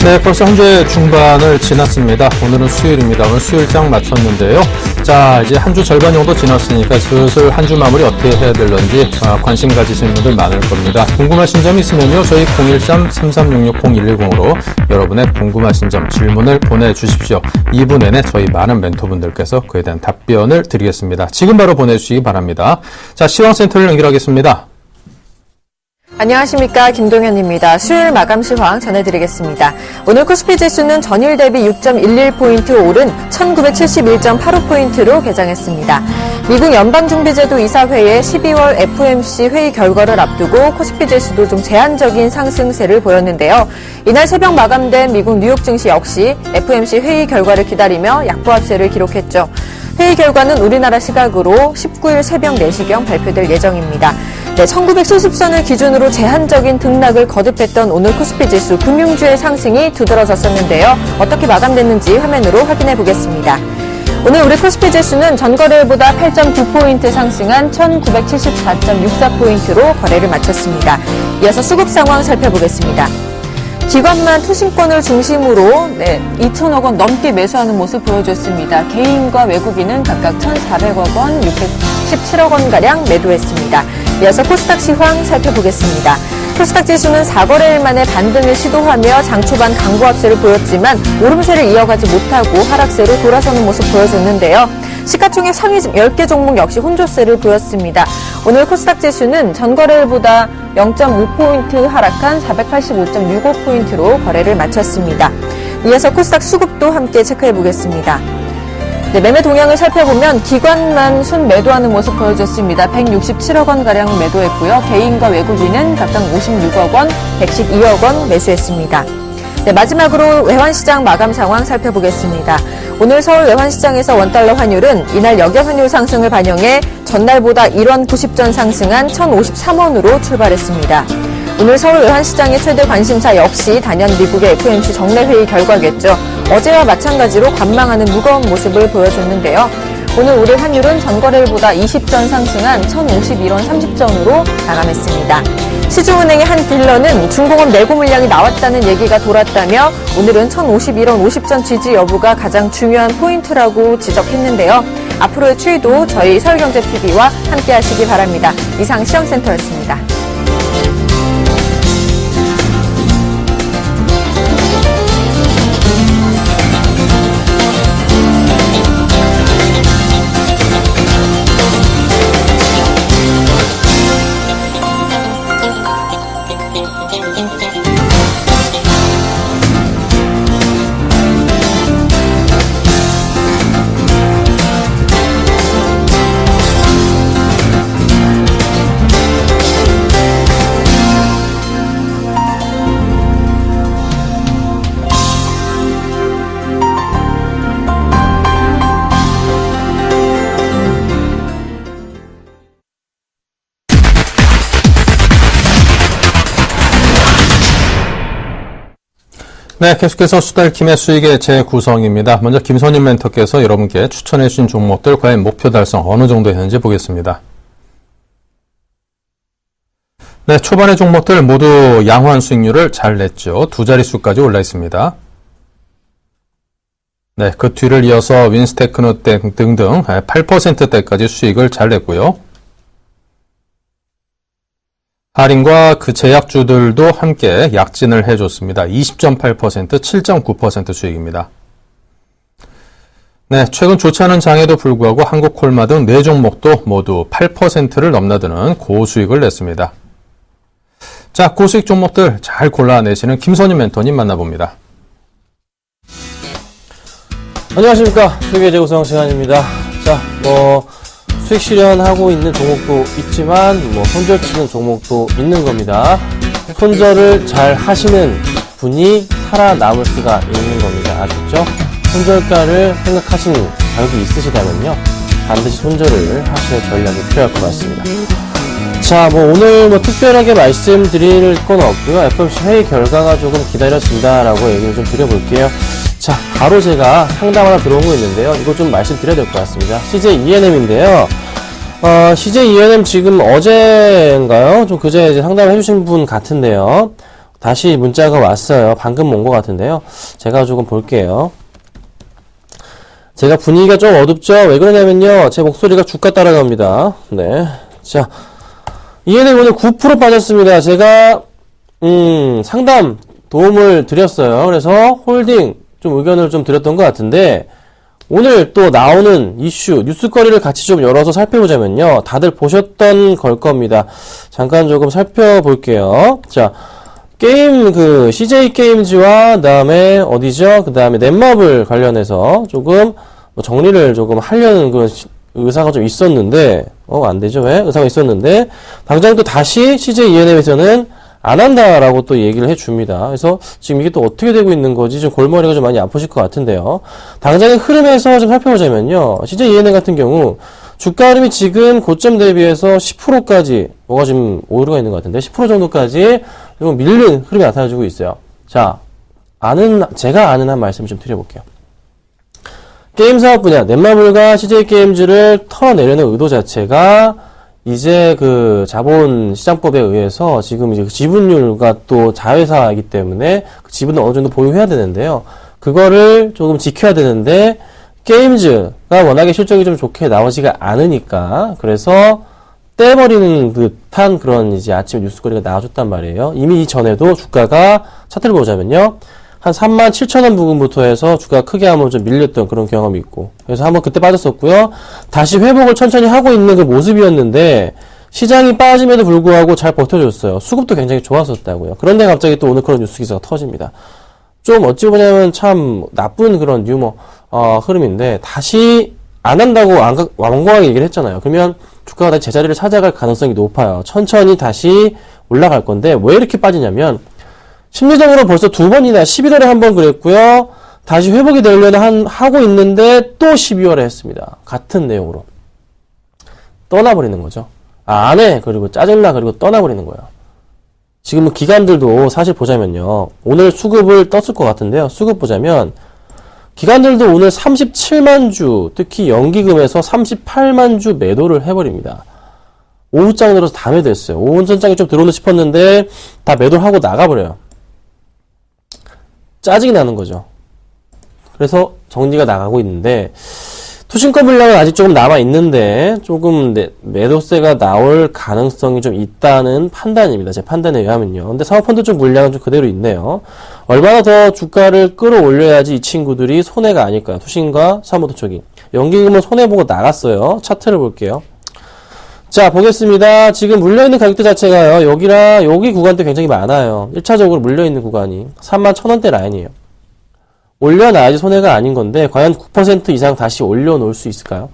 네, 벌써 한 주의 중반을 지났습니다. 오늘은 수요일입니다. 오늘 수요일장 마쳤는데요. 자, 이제 한 주 절반 정도 지났으니까 슬슬 한 주 마무리 어떻게 해야 될런지 관심 가지시는 분들 많을 겁니다. 궁금하신 점이 있으면요, 저희 013-3366-0110으로 여러분의 궁금하신 점, 질문을 보내주십시오. 2부 내내 저희 많은 멘토분들께서 그에 대한 답변을 드리겠습니다. 지금 바로 보내주시기 바랍니다. 자, 시황센터를 연결하겠습니다. 안녕하십니까, 김동현입니다. 수요일 마감 시황 전해드리겠습니다. 오늘 코스피 지수는 전일 대비 6.11포인트 오른 1971.85포인트로 개장했습니다. 미국 연방준비제도 이사회의 12월 FOMC 회의 결과를 앞두고 코스피 지수도 좀 제한적인 상승세를 보였는데요. 이날 새벽 마감된 미국 뉴욕 증시 역시 FOMC 회의 결과를 기다리며 약보합세를 기록했죠. 회의 결과는 우리나라 시각으로 19일 새벽 4시경 발표될 예정입니다. 네, 1970선을 기준으로 제한적인 등락을 거듭했던 오늘 코스피 지수 금융주의 상승이 두드러졌었는데요. 어떻게 마감됐는지 화면으로 확인해 보겠습니다. 오늘 우리 코스피 지수는 전거래일보다 8.9포인트 상승한 1974.64포인트로 거래를 마쳤습니다. 이어서 수급 상황 살펴보겠습니다. 기관만 투신권을 중심으로 2천억 원 넘게 매수하는 모습 보여줬습니다. 개인과 외국인은 각각 1,400억 원, 617억 원가량 매도했습니다. 이어서 코스닥 시황 살펴보겠습니다. 코스닥 지수는 4거래일 만에 반등을 시도하며 장 초반 강보합세를 보였지만 오름세를 이어가지 못하고 하락세로 돌아서는 모습 보여줬는데요. 시가총액 상위 10개 종목 역시 혼조세를 보였습니다. 오늘 코스닥 지수는 전거래일보다 0.5포인트 하락한 485.65포인트로 거래를 마쳤습니다. 이어서 코스닥 수급도 함께 체크해 보겠습니다. 네, 매매 동향을 살펴보면 기관만 순매도하는 모습 보여줬습니다. 167억 원가량 매도했고요. 개인과 외국인은 각각 56억 원, 112억 원 매수했습니다. 네, 마지막으로 외환시장 마감 상황 살펴보겠습니다. 오늘 서울 외환시장에서 원달러 환율은 이날 여경 환율 상승을 반영해 전날보다 1원 90전 상승한 1,053원으로 출발했습니다. 오늘 서울 외환시장의 최대 관심사 역시 단연 미국의 FOMC 정례회의 결과겠죠. 어제와 마찬가지로 관망하는 무거운 모습을 보여줬는데요. 오늘 우리 환율은 전거래일보다 20전 상승한 1,051원 30전으로 마감했습니다. 시중은행의 한 딜러는 중공업 내고 물량이 나왔다는 얘기가 돌았다며 오늘은 1,051원 50전 지지 여부가 가장 중요한 포인트라고 지적했는데요. 앞으로의 추이도 저희 서울경제TV와 함께 하시기 바랍니다. 이상 시황센터였습니다. 네, 계속해서 수달킴의 수익의 재구성입니다. 먼저 김선임 멘토께서 여러분께 추천해 주신 종목들 과연 목표 달성 어느 정도 했는지 보겠습니다. 네, 초반의 종목들 모두 양호한 수익률을 잘 냈죠. 두 자릿수까지 올라 있습니다. 네, 그 뒤를 이어서 윈스테크노 등등 8%대까지 수익을 잘 냈고요. 할인과 그 제약주들도 함께 약진을 해줬습니다. 20.8%, 7.9% 수익입니다. 네, 최근 좋지 않은 장에도 불구하고 한국콜마 등 4종목도 모두 8%를 넘나드는 고수익을 냈습니다. 자, 고수익 종목들 잘 골라내시는 김선임 멘토님 만나봅니다. 안녕하십니까. 수익의 재구성 시간입니다. 자, 수익 실현하고 있는 종목도 있지만 손절치는 종목도 있는 겁니다. 손절을 잘 하시는 분이 살아남을 수가 있는 겁니다. 아셨죠? 손절가를 생각하시는 자격이 있으시다면요, 반드시 손절을 하시는 전략이 필요할 것 같습니다. 자, 오늘 특별하게 말씀드릴 건 없고요. FOMC 회의 결과가 조금 기다려진다라고 얘기를 좀 드려볼게요. 자, 바로 제가 상담 하나 들어온 거 있는데요. 이거 좀 말씀드려야 될 것 같습니다. CJ ENM인데요. CJ ENM 지금 어제인가요? 좀 그제 이제 상담해주신 분 같은데요. 다시 문자가 왔어요. 방금 온 것 같은데요. 제가 조금 볼게요. 제가 분위기가 좀 어둡죠? 왜 그러냐면요. 제 목소리가 주가 따라갑니다. 네. 자, ENM 오늘 9% 빠졌습니다. 제가, 상담 도움을 드렸어요. 그래서 홀딩 좀 의견을 좀 드렸던 것 같은데, 오늘 또 나오는 이슈, 뉴스거리를 같이 좀 열어서 살펴보자면요. 다들 보셨던 걸 겁니다. 잠깐 조금 살펴볼게요. 자, 게임, CJ 게임즈와, 그 다음에 어디죠? 그 다음에 넷마블 관련해서 조금 정리를 조금 하려는 그런 의사가 좀 있었는데, 안 되죠? 왜? 의사가 있었는데, 당장 또 다시 CJ ENM에서는 안 한다라고 또 얘기를 해줍니다. 그래서 지금 이게 또 어떻게 되고 있는 거지? 좀 골머리가 좀 많이 아프실 것 같은데요. 당장의 흐름에서 좀 살펴보자면요. CJ ENM 같은 경우, 주가 흐름이 지금 고점 대비해서 10%까지, 뭐가 지금 오류가 있는 것 같은데, 10% 정도까지 좀 밀린 흐름이 나타나주고 있어요. 자, 제가 아는 한 말씀 좀 드려볼게요. 게임 사업 분야, 넷마블과 CJ 게임즈를 털어내려는 의도 자체가 이제 자본 시장법에 의해서 지금 이제 지분율과 또 자회사이기 때문에 그 지분을 어느 정도 보유해야 되는데요. 그거를 조금 지켜야 되는데 게임즈가 워낙에 실적이 좀 좋게 나오지가 않으니까 그래서 떼버리는 듯한 그런 이제 아침 뉴스거리가 나와줬단 말이에요. 이미 이전에도 주가가 차트를 보자면요. 한 37,000원 부근부터 해서 주가가 크게 한번 좀 밀렸던 그런 경험이 있고 그래서 한번 그때 빠졌었고요. 다시 회복을 천천히 하고 있는 그 모습이었는데 시장이 빠짐에도 불구하고 잘 버텨줬어요. 수급도 굉장히 좋았었다고요. 그런데 갑자기 또 오늘 그런 뉴스 기사가 터집니다. 좀 어찌 보자면 참 나쁜 그런 유머 흐름인데 다시 안 한다고 완곡하게 얘기를 했잖아요. 그러면 주가가 다시 제자리를 찾아갈 가능성이 높아요. 천천히 다시 올라갈 건데 왜 이렇게 빠지냐면 심리적으로 벌써 2번이나 11월에 한 번 그랬고요. 다시 회복이 되려고 하고 있는데 또 12월에 했습니다. 같은 내용으로. 떠나버리는 거죠. 안 해. 그리고 짜증나. 그리고 떠나버리는 거예요. 지금 기관들도 사실 보자면요. 오늘 수급을 떴을 것 같은데요. 수급 보자면 기관들도 오늘 37만 주, 특히 연기금에서 38만 주 매도를 해버립니다. 오후장 들어서 다 매도했어요. 오전장이 좀 들어오나 싶었는데 다 매도를 하고 나가버려요. 짜증이 나는 거죠. 그래서 정리가 나가고 있는데 투신권 물량은 아직 조금 남아있는데 조금 매도세가 나올 가능성이 좀 있다는 판단입니다. 제 판단에 의하면요. 근데 사모펀드 쪽 물량은 좀 그대로 있네요. 얼마나 더 주가를 끌어올려야지 이 친구들이 손해가 아닐까요? 투신과 사모펀드 쪽이. 연기금은 손해보고 나갔어요. 차트를 볼게요. 자, 보겠습니다. 지금 물려있는 가격대 자체가요, 여기 구간대 굉장히 많아요. 1차적으로 물려있는 구간이 31,000원대 라인이에요. 올려놔야지 손해가 아닌 건데, 과연 9% 이상 다시 올려놓을 수 있을까요?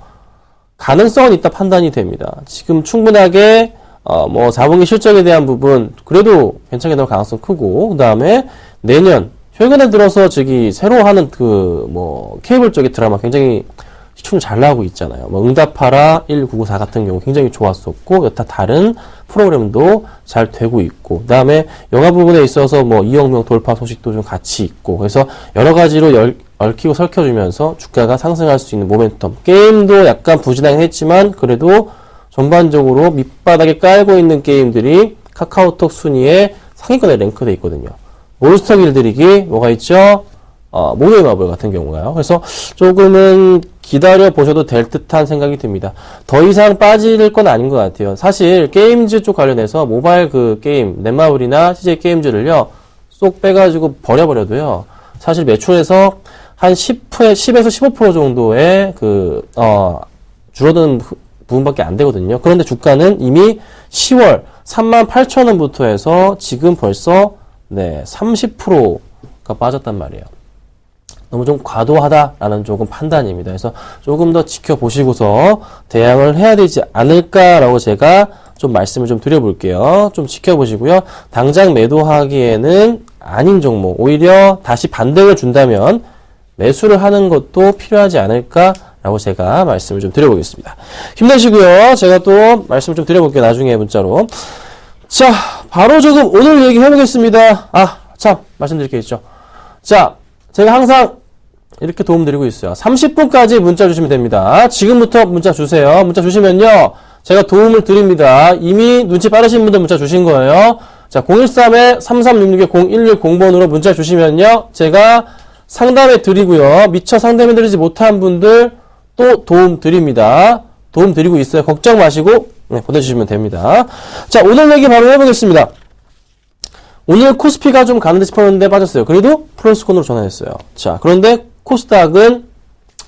가능성은 있다 판단이 됩니다. 지금 충분하게, 4분기 실적에 대한 부분, 그래도 괜찮게 나올 가능성 크고, 그 다음에 내년, 최근에 들어서 새로 하는 케이블 쪽의 드라마 굉장히 시청률 잘 나오고 있잖아요. 응답하라 1994 같은 경우 굉장히 좋았었고, 여타 다른 프로그램도 잘 되고 있고, 그 다음에 영화 부분에 있어서 이억명 돌파 소식도 좀 같이 있고, 그래서 여러 가지로 얽히고 설켜주면서 주가가 상승할 수 있는 모멘텀. 게임도 약간 부진하긴 했지만, 그래도 전반적으로 밑바닥에 깔고 있는 게임들이 카카오톡 순위에 상위권에 랭크되어 있거든요. 몬스터 길들이기, 뭐가 있죠? 모노의 마블 같은 경우가요. 그래서 조금은 기다려 보셔도 될 듯한 생각이 듭니다. 더 이상 빠질 건 아닌 것 같아요. 사실 게임즈 쪽 관련해서 모바일 게임 넷마블이나 CJ 게임즈를요 쏙 빼가지고 버려버려도요 사실 매출에서 한 10에서 15% 정도의 줄어드는 부분밖에 안 되거든요. 그런데 주가는 이미 10월 38,000원부터 해서 지금 벌써 30%가 빠졌단 말이에요. 너무 좀 과도하다라는 조금 판단입니다. 그래서 조금 더 지켜보시고서 대응을 해야 되지 않을까라고 제가 좀 말씀을 좀 드려볼게요. 좀 지켜보시고요. 당장 매도하기에는 아닌 종목, 오히려 다시 반등을 준다면 매수를 하는 것도 필요하지 않을까 라고 제가 말씀을 좀 드려보겠습니다. 힘내시고요. 제가 또 말씀을 좀 드려볼게요. 나중에 문자로. 자, 바로 조금 오늘 얘기 해보겠습니다. 참, 말씀드릴 게 있죠. 자, 제가 항상 이렇게 도움 드리고 있어요. 30분까지 문자 주시면 됩니다. 지금부터 문자 주세요. 문자 주시면요, 제가 도움을 드립니다. 이미 눈치 빠르신 분들 문자 주신 거예요. 자, 013-3366-0110번으로 문자 주시면요, 제가 상담해 드리고요. 미처 상담해 드리지 못한 분들 또 도움 드립니다. 도움 드리고 있어요. 걱정 마시고 보내주시면 됩니다. 자, 오늘 얘기 바로 해보겠습니다. 오늘 코스피가 좀 가는데 싶었는데 빠졌어요. 그래도 플러스권으로 전환했어요. 자, 그런데 코스닥은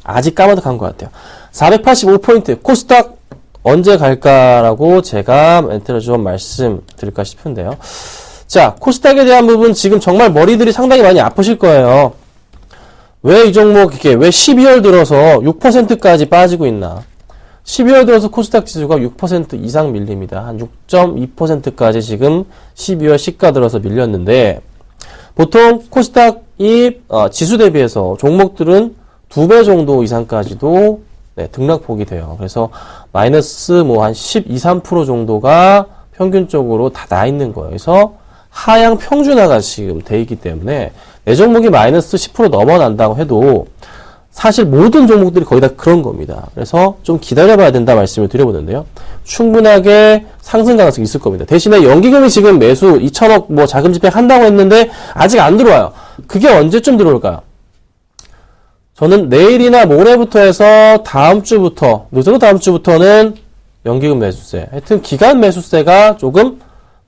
아직 까마득한 것 같아요. 485포인트 코스닥 언제 갈까라고 제가 멘트를 좀 말씀드릴까 싶은데요. 자, 코스닥에 대한 부분 지금 정말 머리들이 상당히 많이 아프실 거예요. 왜 이 종목 이게 왜 12월 들어서 6%까지 빠지고 있나? 12월 들어서 코스닥 지수가 6% 이상 밀립니다. 한 6.2%까지 지금 12월 시가 들어서 밀렸는데, 보통 코스닥이 지수 대비해서 종목들은 2배 정도 이상까지도 등락폭이 돼요. 그래서 마이너스 뭐 한 12, 3% 정도가 평균적으로 다 나 있는 거예요. 그래서 하향 평준화가 지금 돼 있기 때문에 내 종목이 마이너스 10% 넘어난다고 해도 사실 모든 종목들이 거의 다 그런 겁니다. 그래서 좀 기다려봐야 된다 말씀을 드려보는데요. 충분하게 상승 가능성이 있을 겁니다. 대신에 연기금이 지금 매수 2천억 뭐 자금 집행한다고 했는데 아직 안 들어와요. 그게 언제쯤 들어올까요? 저는 내일이나 모레부터 해서 다음 주부터, 늦어도 다음 주부터는 연기금 매수세, 하여튼 기간 매수세가 조금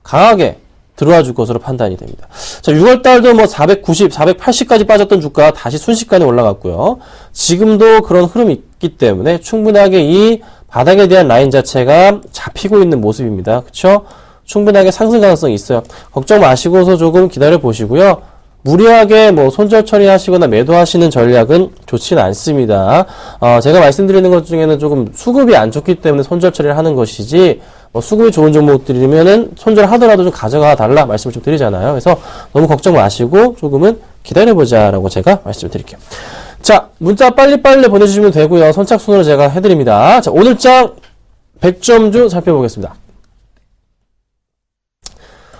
강하게 들어와 줄 것으로 판단이 됩니다. 자, 6월달도 뭐 490, 480까지 빠졌던 주가 다시 순식간에 올라갔고요. 지금도 그런 흐름이 있기 때문에 충분하게 이 바닥에 대한 라인 자체가 잡히고 있는 모습입니다. 그쵸? 충분하게 상승 가능성이 있어요. 걱정 마시고서 조금 기다려 보시고요. 무리하게 뭐 손절 처리하시거나 매도하시는 전략은 좋지는 않습니다. 제가 말씀드리는 것 중에는 조금 수급이 안 좋기 때문에 손절 처리를 하는 것이지, 수급이 좋은 종목들이면은 손절하더라도 좀 가져가 달라 말씀을 좀 드리잖아요. 그래서 너무 걱정 마시고 조금은 기다려보자라고 제가 말씀을 드릴게요. 자, 문자 빨리빨리 보내주시면 되고요. 선착순으로 제가 해드립니다. 자, 오늘장 100점주 살펴보겠습니다.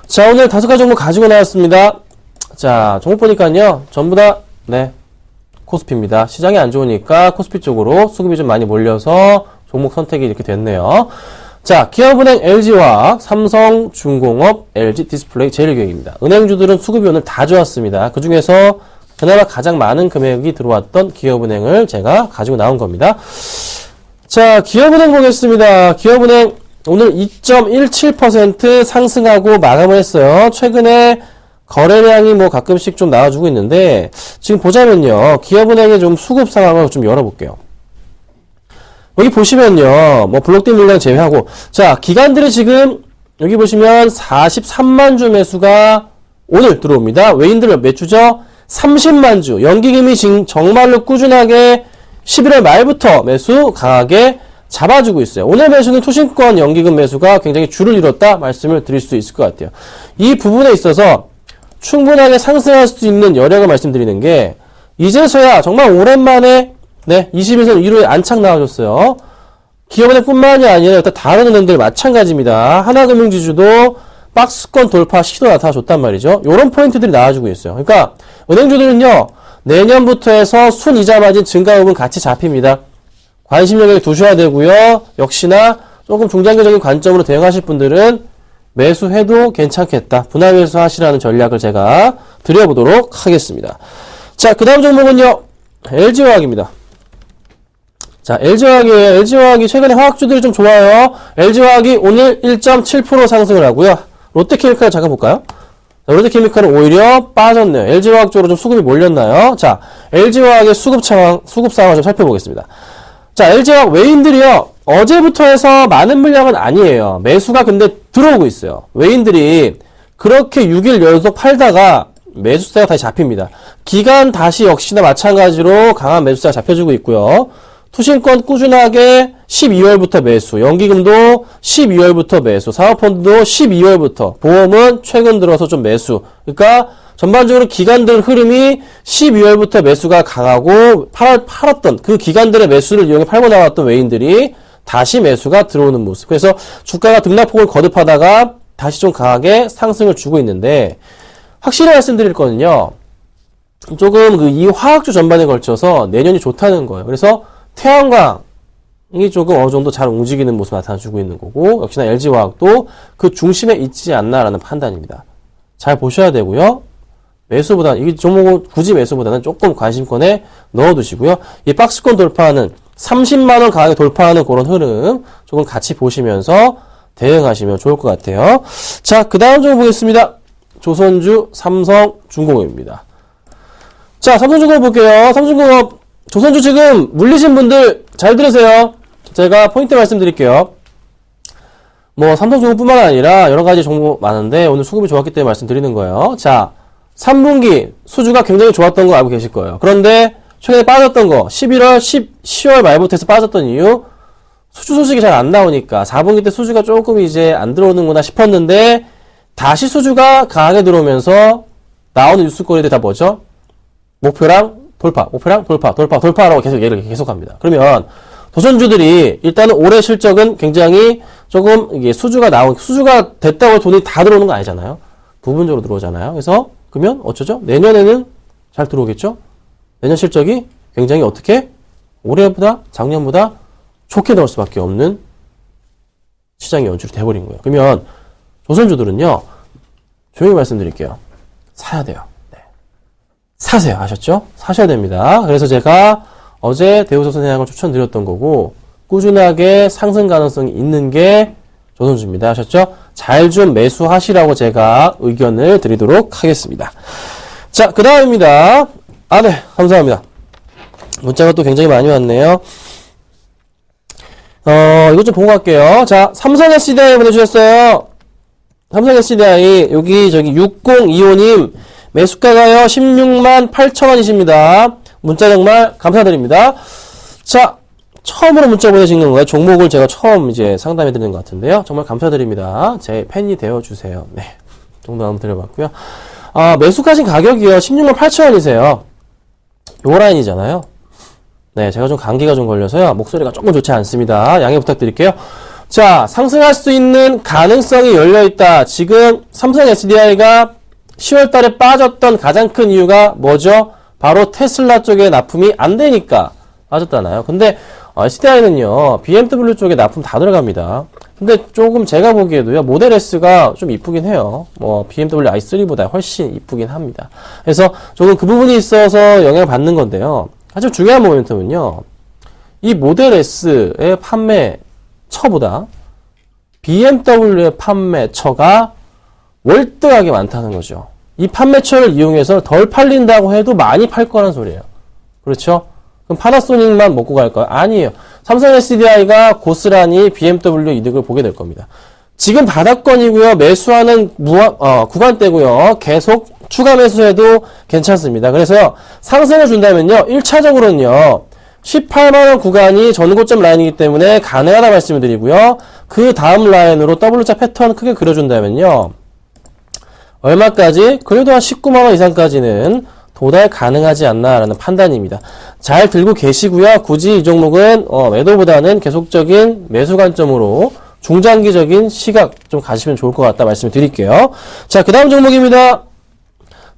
자, 오늘 5가지 종목 가지고 나왔습니다. 자, 종목 보니까요, 전부 다, 코스피입니다. 시장이 안 좋으니까 코스피 쪽으로 수급이 좀 많이 몰려서 종목 선택이 이렇게 됐네요. 자, 기업은행, LG화학, 삼성중공업, LG디스플레이, 제일교육입니다. 은행주들은 수급이 오늘 다 좋았습니다. 그 중에서 그나마 가장 많은 금액이 들어왔던 기업은행을 제가 가지고 나온 겁니다. 자, 기업은행 보겠습니다. 기업은행 오늘 2.17% 상승하고 마감을 했어요. 최근에 거래량이 뭐 가끔씩 좀 나와주고 있는데, 지금 보자면요, 기업은행의 좀 수급 상황을 좀 열어볼게요. 여기 보시면요, 뭐 블록된 물량 제외하고, 자, 기관들이 지금 여기 보시면 43만 주 매수가 오늘 들어옵니다. 외인들 몇 주죠? 30만 주. 연기금이 지금 정말로 꾸준하게 11월 말부터 매수 강하게 잡아주고 있어요. 오늘 매수는 투신권 연기금 매수가 굉장히 줄을 이뤘다 말씀을 드릴 수 있을 것 같아요. 이 부분에 있어서 충분하게 상승할 수 있는 여력을 말씀드리는 게, 이제서야 정말 오랜만에 20에서 1호에 안착 나와줬어요. 기업은행 뿐만이 아니라 일단 다른 은행들 마찬가지입니다. 하나금융지주도 박스권 돌파 시도 나타나줬단 말이죠. 요런 포인트들이 나와주고 있어요. 그러니까 은행주들은요, 내년부터 해서 순이자 마진 증가 부분 같이 잡힙니다. 관심 영역에 두셔야 되고요. 역시나 조금 중장기적인 관점으로 대응하실 분들은 매수해도 괜찮겠다. 분할 매수하시라는 전략을 제가 드려보도록 하겠습니다. 자, 그 다음 종목은요, LG화학입니다. 자, LG화학이에요. LG화학이 최근에 화학주들이 좀 좋아요. LG화학이 오늘 1.7% 상승을 하고요. 롯데케미칼 잠깐 볼까요? 자, 롯데케미칼은 오히려 빠졌네요. LG화학 쪽으로 좀 수급이 몰렸나요? 자, LG화학의 수급 상황 좀 살펴보겠습니다. 자, LG화학 외인들이요, 어제부터 해서 많은 물량은 아니에요. 매수가 근데 들어오고 있어요. 외인들이 그렇게 6일 연속 팔다가 매수세가 다시 잡힙니다. 기간 다시 역시나 마찬가지로 강한 매수세가 잡혀주고 있고요. 투신권 꾸준하게 12월부터 매수, 연기금도 12월부터 매수, 사모펀드도 12월부터, 보험은 최근 들어서 좀 매수. 그러니까 전반적으로 기관들 흐름이 12월부터 매수가 강하고 팔았던 그 기관들의 매수를 이용해 팔고 나왔던 외인들이 다시 매수가 들어오는 모습. 그래서 주가가 등락폭을 거듭하다가 다시 좀 강하게 상승을 주고 있는데, 확실히 말씀드릴 거는요, 조금 이 화학주 전반에 걸쳐서 내년이 좋다는 거예요. 그래서 태양광이 조금 어느 정도 잘 움직이는 모습 나타나주고 있는 거고, 역시나 LG화학도 그 중심에 있지 않나라는 판단입니다. 잘 보셔야 되고요. 매수보다는, 이 종목은 굳이 매수보다는 조금 관심권에 넣어두시고요. 이 박스권 돌파하는 30만원 강하게 돌파하는 그런 흐름 조금 같이 보시면서 대응하시면 좋을 것 같아요. 자, 그 다음 좀 보겠습니다. 조선주, 삼성중공업입니다. 자, 삼성중공업 볼게요. 삼성중공업, 조선주 지금 물리신 분들 잘 들으세요. 제가 포인트 말씀드릴게요. 뭐 삼성중공업뿐만 아니라 여러 가지 종목 많은데 오늘 수급이 좋았기 때문에 말씀드리는 거예요. 자, 3분기 수주가 굉장히 좋았던 거 알고 계실 거예요. 그런데 최근에 빠졌던 거 10월 말부터 해서 빠졌던 이유, 수주 소식이 잘 안 나오니까 4분기 때 수주가 조금 이제 안 들어오는구나 싶었는데 다시 수주가 강하게 들어오면서 나오는 뉴스거리들 다 뭐죠? 목표랑 돌파, 목표랑 돌파, 돌파라고 계속 얘기를 계속합니다. 그러면 도전주들이 일단은 올해 실적은 굉장히 조금 이게 수주가 됐다고 돈이 다 들어오는 거 아니잖아요. 부분적으로 들어오잖아요. 그래서 그러면 어쩌죠? 내년에는 잘 들어오겠죠? 내년 실적이 굉장히 어떻게? 올해보다 작년보다 좋게 나올 수밖에 없는 시장의 연출이 돼버린 거예요. 그러면 조선주들은요, 조용히 말씀드릴게요. 사야 돼요. 네. 사세요. 아셨죠? 사셔야 됩니다. 그래서 제가 어제 대우조선해양을 추천드렸던 거고, 꾸준하게 상승 가능성이 있는 게 조선주입니다. 아셨죠? 잘 좀 매수하시라고 제가 의견을 드리도록 하겠습니다. 자, 그 다음입니다. 네. 감사합니다. 문자가 또 굉장히 많이 왔네요. 이것 좀 보고 갈게요. 자, 삼성 SDI 보내주셨어요. 삼성 SDI, 여기, 6025님, 매수가가요, 16만 8천원이십니다. 문자 정말 감사드립니다. 자, 처음으로 문자 보내신 건가요? 종목을 제가 처음 이제 상담해드리는 것 같은데요. 정말 감사드립니다. 제 팬이 되어주세요. 네. 정도 한번 드려봤고요. 매수하신 가격이요, 16만 8천원이세요. 요 라인이잖아요. 네, 제가 좀 감기가 좀 걸려서요. 목소리가 조금 좋지 않습니다. 양해 부탁드릴게요. 자, 상승할 수 있는 가능성이 열려있다. 지금 삼성 SDI가 10월 달에 빠졌던 가장 큰 이유가 뭐죠? 바로 테슬라 쪽에 납품이 안 되니까 빠졌잖아요. 근데 SDI는요, BMW 쪽에 납품 다 들어갑니다. 근데 조금 제가 보기에도요, 모델 S가 좀 이쁘긴 해요. BMW i3보다 훨씬 이쁘긴 합니다. 그래서 조금 그 부분이 있어서 영향을 받는 건데요. 아주 중요한 모멘텀은요, 이 모델 S의 판매처보다 BMW의 판매처가 월등하게 많다는 거죠. 이 판매처를 이용해서 덜 팔린다고 해도 많이 팔 거란 소리예요. 그렇죠? 그럼 파나소닉만 먹고 갈까요? 아니에요. 삼성 SDI가 고스란히 BMW 이득을 보게 될 겁니다. 지금 바닥권이고요. 매수하는 구간대고요. 계속 추가 매수해도 괜찮습니다. 그래서 상승을 준다면요. 1차적으로는요. 18만원 구간이 전고점 라인이기 때문에 가능하다 말씀을 드리고요. 그 다음 라인으로 W자 패턴 크게 그려준다면요. 얼마까지? 그래도 한 19만원 이상까지는 도달 가능하지 않나라는 판단입니다. 잘 들고 계시고요. 굳이 이 종목은 매도보다는 계속적인 매수 관점으로 중장기적인 시각 좀 가시면 좋을 것 같다 말씀을 드릴게요. 자, 그 다음 종목입니다.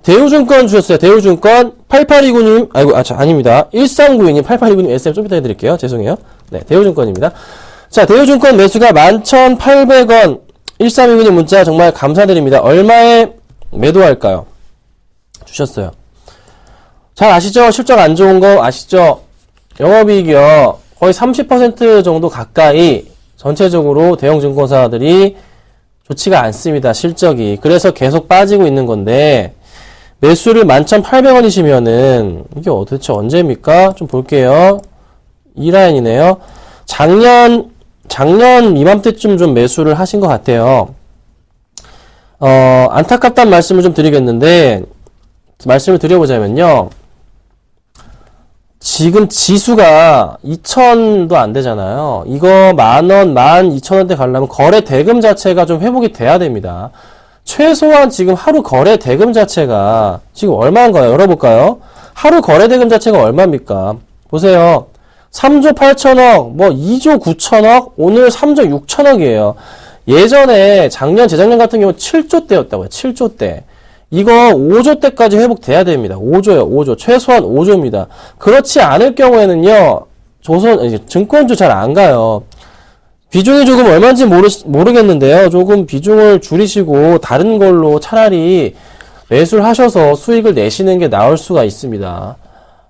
대우증권 주셨어요. 대우증권 8829님, 아닙니다. 1392님, 8829님 SM 좀 이따 해드릴게요. 죄송해요. 네, 대우증권입니다. 자, 대우증권 매수가 11,800원, 1329님 문자 정말 감사드립니다. 얼마에 매도할까요? 주셨어요. 잘 아시죠? 실적 안 좋은 거 아시죠? 영업이익이요. 거의 30% 정도 가까이 전체적으로 대형 증권사들이 좋지가 않습니다. 실적이. 그래서 계속 빠지고 있는 건데 매수를 11,800원이시면은 이게 도대체 언제입니까? 좀 볼게요. 이 라인이네요. 작년 이맘때쯤 좀 매수를 하신 것 같아요. 안타깝다는 말씀을 좀 드리겠는데 말씀을 드려보자면요. 지금 지수가 2,000도 안 되잖아요. 이거 10,000원, 12,000원대 가려면 거래 대금 자체가 좀 회복이 돼야 됩니다. 최소한 지금 하루 거래 대금 자체가 지금 얼마인가요? 열어볼까요? 하루 거래 대금 자체가 얼마입니까? 보세요. 3조 8천억, 뭐 2조 9천억, 오늘 3조 6천억이에요. 예전에 작년, 재작년 같은 경우 7조 대였다고요. 7조 대. 이거 5조 대까지 회복돼야 됩니다. 5조요, 5조. 최소한 5조입니다. 그렇지 않을 경우에는요, 증권주 잘 안 가요. 비중이 조금 얼마인지 모르겠는데요. 조금 비중을 줄이시고 다른 걸로 차라리 매수를 하셔서 수익을 내시는 게 나을 수가 있습니다.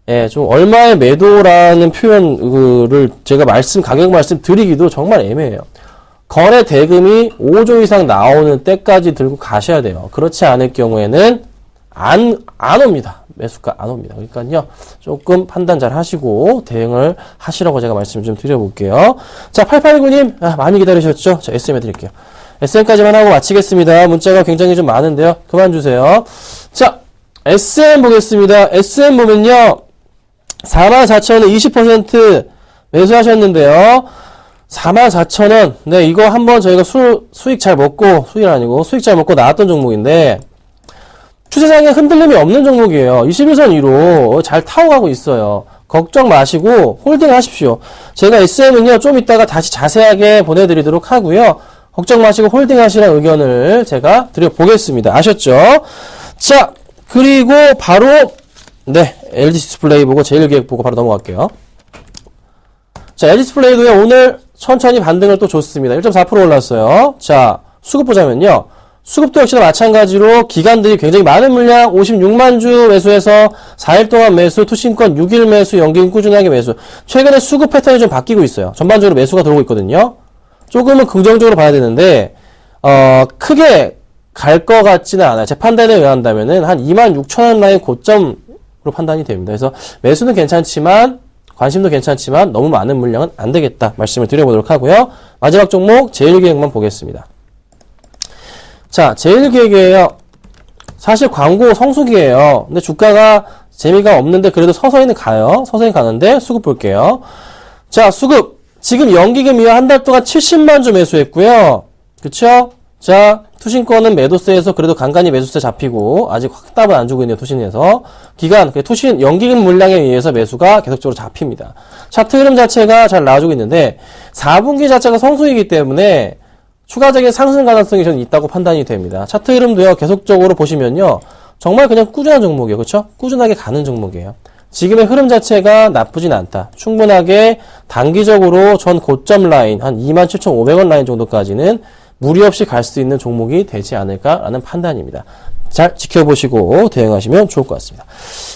예, 좀 얼마의 매도라는 표현을 제가 가격 말씀 드리기도 정말 애매해요. 거래 대금이 5조 이상 나오는 때까지 들고 가셔야 돼요. 그렇지 않을 경우에는 안 옵니다. 매수가 안 옵니다. 그러니까요, 조금 판단 잘 하시고 대응을 하시라고 제가 말씀 좀 드려볼게요. 자, 889님, 많이 기다리셨죠? 자, SM 해드릴게요. SM까지만 하고 마치겠습니다. 문자가 굉장히 좀 많은데요. 그만 주세요. 자, SM 보겠습니다. SM 보면요, 44,000원 20% 매수하셨는데요. 44,000원. 네, 이거 한번 저희가 수익 잘 먹고, 수익이 아니고 수익 잘 먹고 나왔던 종목인데, 추세상에 흔들림이 없는 종목이에요. 21선 위로 잘 타고 가고 있어요. 걱정 마시고 홀딩 하십시오. 제가 SM은요, 좀 이따가 다시 자세하게 보내드리도록 하고요. 걱정 마시고 홀딩 하시라는 의견을 제가 드려보겠습니다. 아셨죠? 자, 그리고 바로, 네, LG 디스플레이 보고 제일기획 보고 바로 넘어갈게요. 자, LG 디스플레이도요, 오늘 천천히 반등을 또 줬습니다. 1.4% 올랐어요. 자, 수급 보자면요. 수급도 역시나 마찬가지로 기관들이 굉장히 많은 물량 56만 주 매수해서 4일 동안 매수, 투신권 6일 매수, 연기금 꾸준하게 매수. 최근에 수급 패턴이 좀 바뀌고 있어요. 전반적으로 매수가 들어오고 있거든요. 조금은 긍정적으로 봐야 되는데 크게 갈 것 같지는 않아요. 제 판단에 의한다면은 한 26,000원 라인 고점으로 판단이 됩니다. 그래서 매수는 괜찮지만 관심도 괜찮지만 너무 많은 물량은 안 되겠다 말씀을 드려보도록 하고요. 마지막 종목 제일기획만 보겠습니다. 자, 제일기획이에요. 사실 광고 성수기예요. 근데 주가가 재미가 없는데 그래도 서서히는 가요. 서서히 가는데 수급 볼게요. 자, 수급 지금 연기금이요. 한 달 동안 70만 주 매수했고요. 그쵸? 자, 투신권은 매도세에서 그래도 간간히 매수세 잡히고 아직 확답은 안 주고 있네요. 투신에서. 기간, 투신 연기금 물량에 의해서 매수가 계속적으로 잡힙니다. 차트 흐름 자체가 잘 나와주고 있는데 4분기 자체가 성수이기 때문에 추가적인 상승 가능성이 저는 있다고 판단이 됩니다. 차트 흐름도요, 계속적으로 보시면요, 정말 그냥 꾸준한 종목이에요. 그렇죠? 꾸준하게 가는 종목이에요. 지금의 흐름 자체가 나쁘진 않다. 충분하게 단기적으로 전 고점 라인, 한 27,500원 라인 정도까지는 무리 없이 갈 수 있는 종목이 되지 않을까라는 판단입니다. 잘 지켜보시고 대응하시면 좋을 것 같습니다.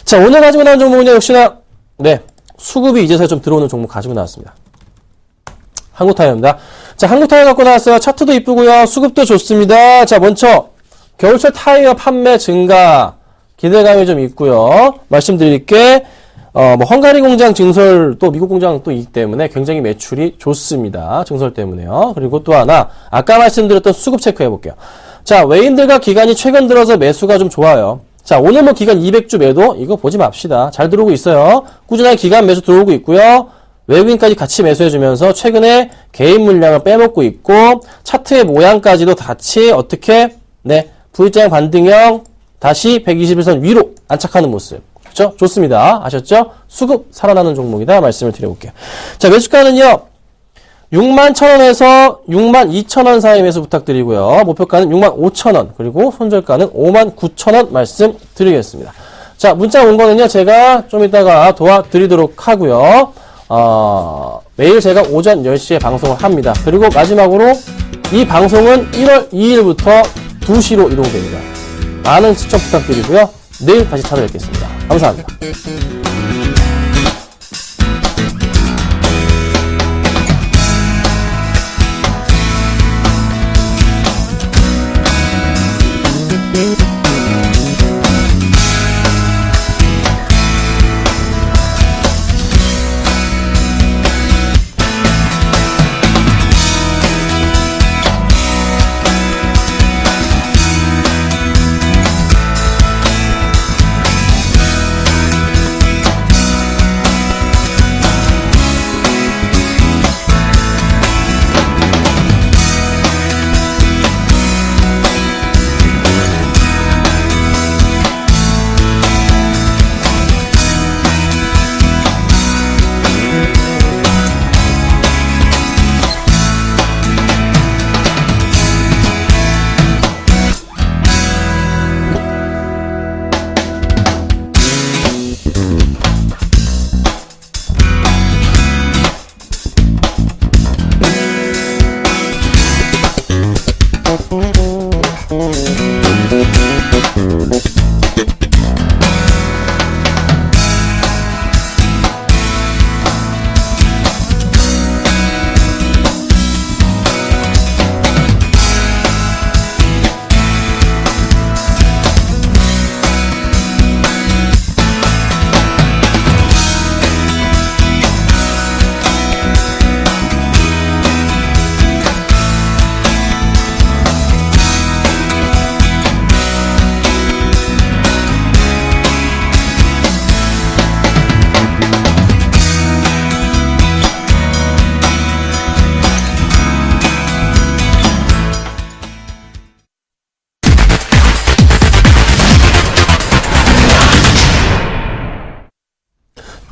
자, 오늘 가지고 나온 종목은요, 역시나, 네, 수급이 이제서야 좀 들어오는 종목 가지고 나왔습니다. 한국타이어입니다. 자, 한국타이어 갖고 나왔어요. 차트도 이쁘고요. 수급도 좋습니다. 자, 먼저 겨울철 타이어 판매 증가 기대감이 좀 있고요. 말씀드릴게 헝가리 공장 증설 또 미국 공장 또 있기 때문에 굉장히 매출이 좋습니다. 증설 때문에요. 그리고 또 하나 아까 말씀드렸던 수급 체크해 볼게요. 자, 외인들과 기관이 최근 들어서 매수가 좀 좋아요. 자, 오늘 뭐 기관 200주 매도 이거 보지 맙시다. 잘 들어오고 있어요. 꾸준하게 기관 매수 들어오고 있고요. 외국인까지 같이 매수해주면서 최근에 개인 물량을 빼먹고 있고 차트의 모양까지도 같이 어떻게 네 V자형 반등형 다시 121선 위로 안착하는 모습. 그렇죠? 좋습니다. 아셨죠? 수급 살아나는 종목이다 말씀을 드려볼게요. 자, 매수가는요 61,000원에서 62,000원 사이 매수 부탁드리고요. 목표가는 65,000원 그리고 손절가는 59,000원 말씀 드리겠습니다. 자, 문자 온 거는요 제가 좀 이따가 도와드리도록 하고요. 매일 제가 오전 10시에 방송을 합니다. 그리고 마지막으로 이 방송은 1월 2일부터 2시로 이동됩니다. 많은 시청 부탁드리고요. 내일 다시 찾아뵙겠습니다. 감사합니다.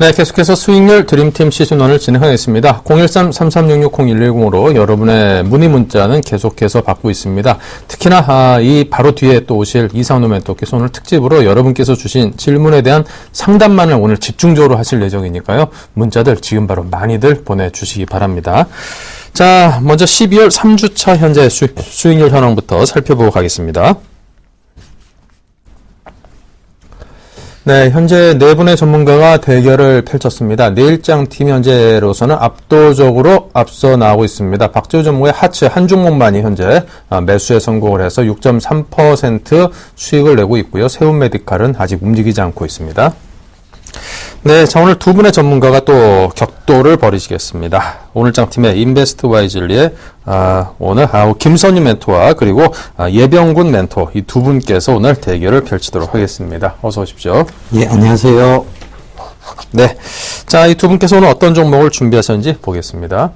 네, 계속해서 수익률 드림팀 시즌1을 진행하겠습니다. 013-3366-0110으로 여러분의 문의 문자는 계속해서 받고 있습니다. 특히나 이 바로 뒤에 또 오실 이상우 멘토께서 오늘 특집으로 여러분께서 주신 질문에 대한 상담만을 오늘 집중적으로 하실 예정이니까요. 문자들 지금 바로 많이들 보내주시기 바랍니다. 자, 먼저 12월 3주차 현재 수익률 현황부터 살펴보고 가겠습니다. 네, 현재 네 분의 전문가가 대결을 펼쳤습니다. 내일장 팀 현재로서는 압도적으로 앞서 나오고 있습니다. 박재우 전문가의 하츠 한 종목만이 현재 매수에 성공을 해서 6.3% 수익을 내고 있고요. 세운 메디칼은 아직 움직이지 않고 있습니다. 네, 자, 오늘 두 분의 전문가가 또 격돌을 벌이시겠습니다. 오늘장 팀의 인베스트 와이즐리의 오늘 김선희 멘토와 그리고 예병군 멘토 이 두 분께서 오늘 대결을 펼치도록 하겠습니다. 어서 오십시오. 예, 안녕하세요. 네, 자, 이 두 분께서 오늘 어떤 종목을 준비하셨는지 보겠습니다.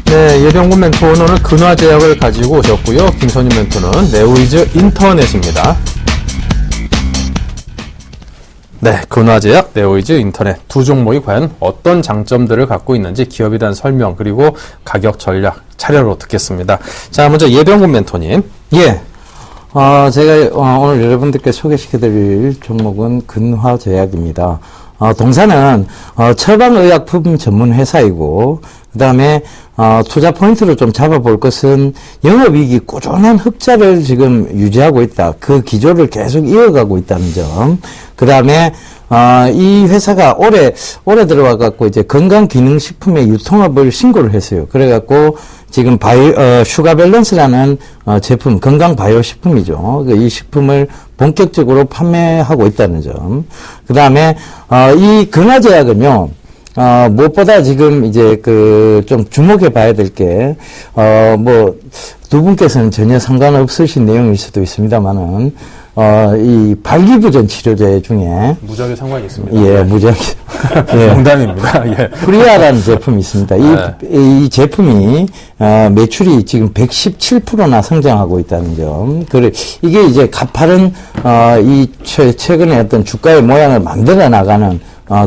네, 예병군 멘토는 오늘 근화제약을 가지고 오셨고요. 김선희 멘토는 네오이즈 인터넷입니다. 네, 근화제약, 네오이즈 인터넷 두 종목이 과연 어떤 장점들을 갖고 있는지 기업에 대한 설명 그리고 가격 전략 차례로 듣겠습니다. 자, 먼저 예병군 멘토님. 예. 제가 오늘 여러분들께 소개시켜드릴 종목은 근화제약입니다. 동사는 처방의약품 전문 회사이고, 그 다음에 투자 포인트로 좀 잡아볼 것은 영업이익이 꾸준한 흑자를 지금 유지하고 있다. 그 기조를 계속 이어가고 있다는 점. 그 다음에 이 회사가 올해 들어와갖고 이제 건강기능식품의 유통업을 신고를 했어요. 그래갖고 지금 슈가 밸런스라는 제품, 건강 바이오 식품이죠. 이 식품을 본격적으로 판매하고 있다는 점. 그 다음에 이 근화제약은요. 무엇보다 지금 이제 좀 주목해 봐야 될 게, 두 분께서는 전혀 상관없으신 내용일 수도 있습니다만은, 이 발기부전 치료제 중에. 무지하게 상관이 있습니다. 예, 무지하게. 예. 농담입니다. 예. 프리아라는 제품이 있습니다. 이 제품이, 매출이 지금 117%나 성장하고 있다는 점. 이게 이제 가파른, 최근에 어떤 주가의 모양을 만들어 나가는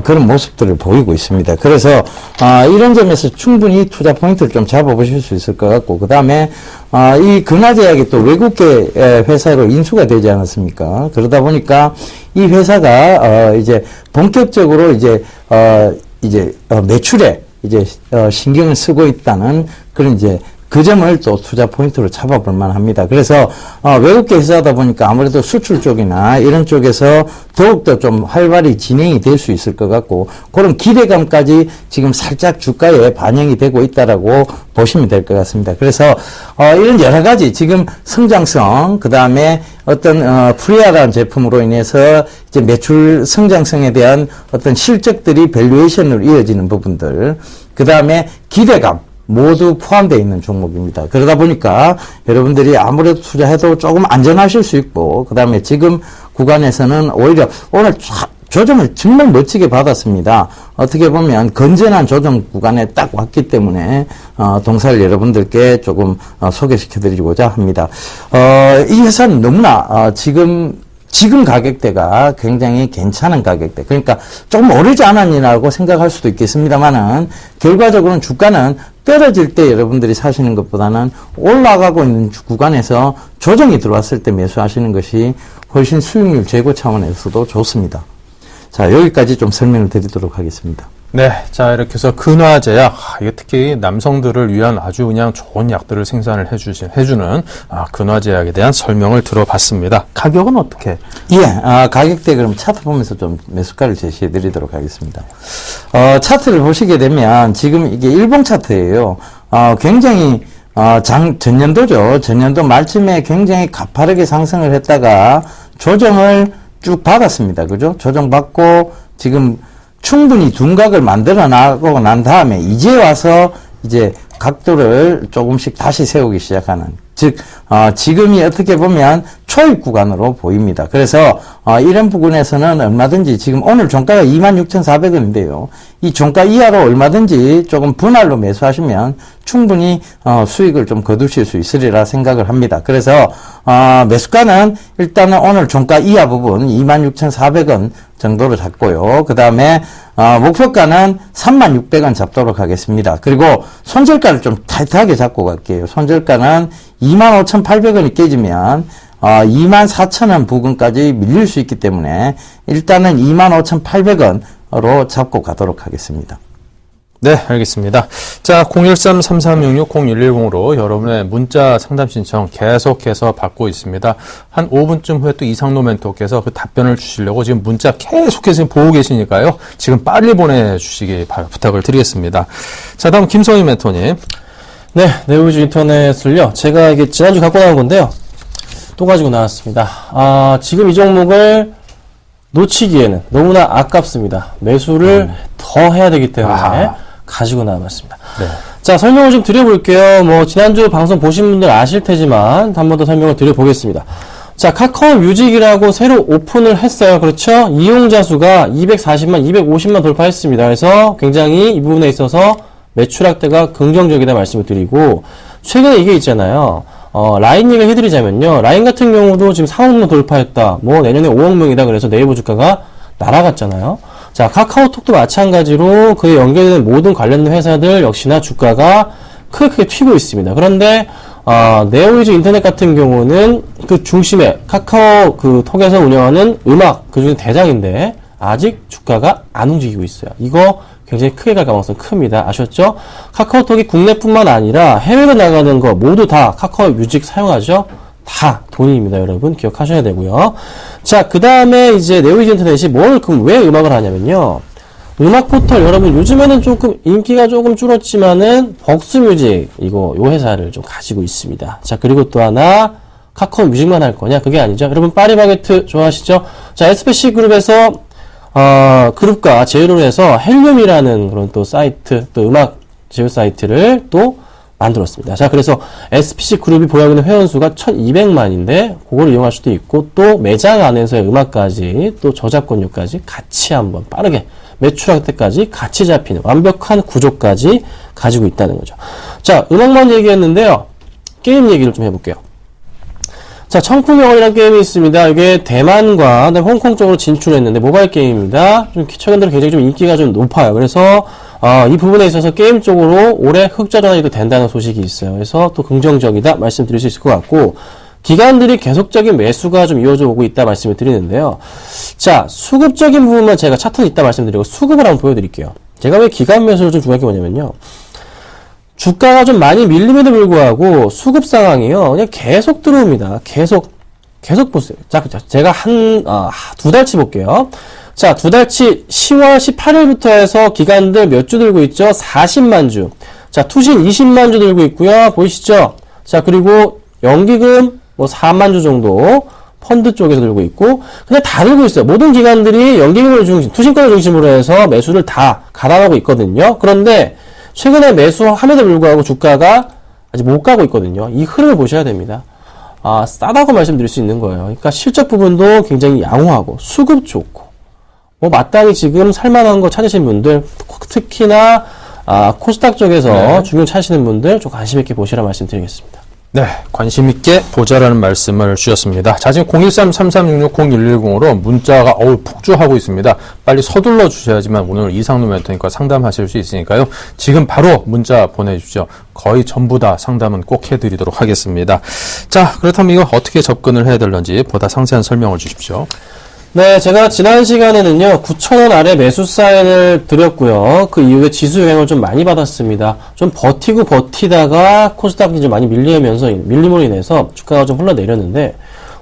그런 모습들을 보이고 있습니다. 그래서 이런 점에서 충분히 투자 포인트를 좀 잡아보실 수 있을 것 같고, 그 다음에 이 근화제약이 또 외국계 회사로 인수가 되지 않았습니까? 그러다 보니까 이 회사가 이제 본격적으로 이제 매출에 이제 신경을 쓰고 있다는 그런 이제 그 점을 또 투자 포인트로 잡아볼 만합니다. 그래서 외국계 회사다 보니까 아무래도 수출 쪽이나 이런 쪽에서 더욱더 좀 활발히 진행이 될 수 있을 것 같고, 그런 기대감까지 지금 살짝 주가에 반영이 되고 있다라고 보시면 될 것 같습니다. 그래서 이런 여러 가지 지금 성장성, 그 다음에 어떤 프리아라는 제품으로 인해서 이제 매출 성장성에 대한 어떤 실적들이 밸류에이션으로 이어지는 부분들, 그 다음에 기대감 모두 포함되어 있는 종목입니다. 그러다 보니까 여러분들이 아무래도 투자해도 조금 안전하실 수 있고, 그 다음에 지금 구간에서는 오히려 오늘 조정을 정말 멋지게 받았습니다. 어떻게 보면 건전한 조정 구간에 딱 왔기 때문에 동사를 여러분들께 조금 소개시켜드리고자 합니다. 이 회사는 너무나 지금 가격대가 굉장히 괜찮은 가격대. 그러니까 조금 오르지 않았니라고 생각할 수도 있겠습니다만은, 결과적으로는 주가는 떨어질 때 여러분들이 사시는 것보다는 올라가고 있는 구간에서 조정이 들어왔을 때 매수하시는 것이 훨씬 수익률 제고 차원에서도 좋습니다. 자, 여기까지 좀 설명을 드리도록 하겠습니다. 네, 자, 이렇게 해서 근화제약, 이게 특히 남성들을 위한 아주 그냥 좋은 약들을 생산을 해주는 근화제약에 대한 설명을 들어봤습니다. 가격은 어떻게? 예, 가격대 그럼 차트 보면서 좀 매수가를 제시해 드리도록 하겠습니다. 차트를 보시게 되면 지금 이게 일봉 차트예요. 굉장히 전년도죠. 전년도 말쯤에 굉장히 가파르게 상승을 했다가 조정을 쭉 받았습니다. 그죠? 조정받고 지금 충분히 둔각을 만들어 나가고 난 다음에 이제 와서 이제 각도를 조금씩 다시 세우기 시작하는, 즉 지금이 어떻게 보면 초입 구간으로 보입니다. 그래서 이런 부분에서는 얼마든지 지금 오늘 종가가 26,400원인데요. 이 종가 이하로 얼마든지 조금 분할로 매수하시면 충분히 수익을 좀 거두실 수 있으리라 생각을 합니다. 그래서 매수가는 일단은 오늘 종가 이하 부분 26,400원 정도로 잡고요. 그 다음에 목표가는 36,600원 잡도록 하겠습니다. 그리고 손절가를 좀 타이트하게 잡고 갈게요. 손절가는 25,800원이 깨지면 24,000원 부근까지 밀릴 수 있기 때문에 일단은 25,800원으로 잡고 가도록 하겠습니다. 네, 알겠습니다. 자, 013-3366-0110으로 여러분의 문자 상담 신청 계속해서 받고 있습니다. 한 5분쯤 후에 또 이상노 멘토께서 그 답변을 주시려고 지금 문자 계속해서 보고 계시니까요. 지금 빨리 보내주시기 부탁을 드리겠습니다. 자, 다음 김성희 멘토님. 네, 네오비즈 인터넷을요. 제가 이게 지난주 갖고 나온 건데요. 또 가지고 나왔습니다. 지금 이 종목을 놓치기에는 너무나 아깝습니다. 매수를 더 해야 되기 때문에 가지고 나와봤습니다. 네. 자, 설명을 좀 드려볼게요. 뭐, 지난주 방송 보신 분들 아실 테지만, 한 번 더 설명을 드려보겠습니다. 자, 카카오 뮤직이라고 새로 오픈을 했어요. 그렇죠? 이용자 수가 240만, 250만 돌파했습니다. 그래서 굉장히 이 부분에 있어서 매출 확대가 긍정적이다 말씀을 드리고, 최근에 이게 있잖아요. 라인 얘기를 해드리자면요. 라인 같은 경우도 지금 4억 명 돌파했다. 뭐, 내년에 5억 명이다. 그래서 네이버 주가가 날아갔잖아요. 자, 카카오톡도 마찬가지로 그에 연결된 모든 관련된 회사들 역시나 주가가 크게 튀고 있습니다. 그런데, 네오이즈 인터넷 같은 경우는 그 중심에 카카오 그 톡에서 운영하는 음악, 그 중에 대장인데, 아직 주가가 안 움직이고 있어요. 이거 굉장히 크게 갈 가능성이 큽니다. 아셨죠? 카카오톡이 국내뿐만 아니라 해외로 나가는 거 모두 다 카카오 뮤직 사용하죠? 다 돈입니다, 여러분. 기억하셔야 되고요. 자, 그 다음에 이제 네오이즈 인터넷이 그럼 왜 음악을 하냐면요. 음악 포털, 여러분, 요즘에는 조금 인기가 조금 줄었지만은, 벅스뮤직, 요 회사를 좀 가지고 있습니다. 자, 그리고 또 하나, 카카오 뮤직만 할 거냐? 그게 아니죠. 여러분, 파리바게트 좋아하시죠? 자, SPC 그룹에서, 그룹과 제휴를 해서 헬륨이라는 그런 또 사이트, 또 음악 제휴 사이트를 또 만들었습니다. 자, 그래서 SPC 그룹이 보유하고 있는 회원수가 1200만인데, 그걸 이용할 수도 있고, 또 매장 안에서의 음악까지, 또 저작권료까지 같이 한번 빠르게 매출할 때까지 같이 잡히는 완벽한 구조까지 가지고 있다는 거죠. 자, 음악만 얘기했는데요. 게임 얘기를 좀 해볼게요. 자, 청풍영월이라는 게임이 있습니다. 이게 대만과 홍콩 쪽으로 진출했는데 모바일 게임입니다. 좀 최근 들어 굉장히 좀 인기가 좀 높아요. 그래서 이 부분에 있어서 게임 쪽으로 올해 흑자 전환이 된다는 소식이 있어요. 그래서 또 긍정적이다 말씀드릴 수 있을 것 같고, 기관들이 계속적인 매수가 좀 이어져 오고 있다 말씀을 드리는데요. 자, 수급적인 부분만 제가 차트는 있다 말씀드리고 수급을 한번 보여드릴게요. 제가 왜 기관 매수를 좀 중요하게 뭐냐면요. 주가가 좀 많이 밀림에도 불구하고 수급 상황이요. 그냥 계속 들어옵니다. 계속 보세요. 자, 제가 두 달치 볼게요. 자, 두 달치 10월 18일부터 해서 기관들 몇 주 들고 있죠? 40만 주. 자, 투신 20만 주 들고 있고요. 보이시죠? 자, 그리고 연기금 4만 주 정도 펀드 쪽에서 들고 있고, 그냥 다 들고 있어요. 모든 기관들이 연기금을 투신권을 중심으로 해서 매수를 다 가담하고 있거든요. 그런데 최근에 매수함에도 불구하고 주가가 아직 못 가고 있거든요. 이 흐름을 보셔야 됩니다. 싸다고 말씀드릴 수 있는 거예요. 그러니까 실적 부분도 굉장히 양호하고 수급 좋고, 마땅히 지금 살만한 거 찾으신 분들, 특히나 코스닥 쪽에서 중용 찾으시는 분들 좀 관심 있게 보시라 말씀드리겠습니다. 네, 관심 있게 보자라는 말씀을 주셨습니다. 자, 지금 013-3366-0110으로 문자가 폭주하고 있습니다. 빨리 서둘러 주셔야지만 오늘 이상노 멘토니까 상담하실 수 있으니까요. 지금 바로 문자 보내주십시오. 거의 전부 다 상담은 꼭 해드리도록 하겠습니다. 자, 그렇다면 이거 어떻게 접근을 해야 될런지 보다 상세한 설명을 주십시오. 네, 제가 지난 시간에는요, 9,000원 아래 매수 사인을 드렸고요. 그 이후에 지수 영향을 좀 많이 받았습니다. 좀 버티다가 코스닥이 좀 많이 밀림으로 인해서 주가가 좀 흘러내렸는데,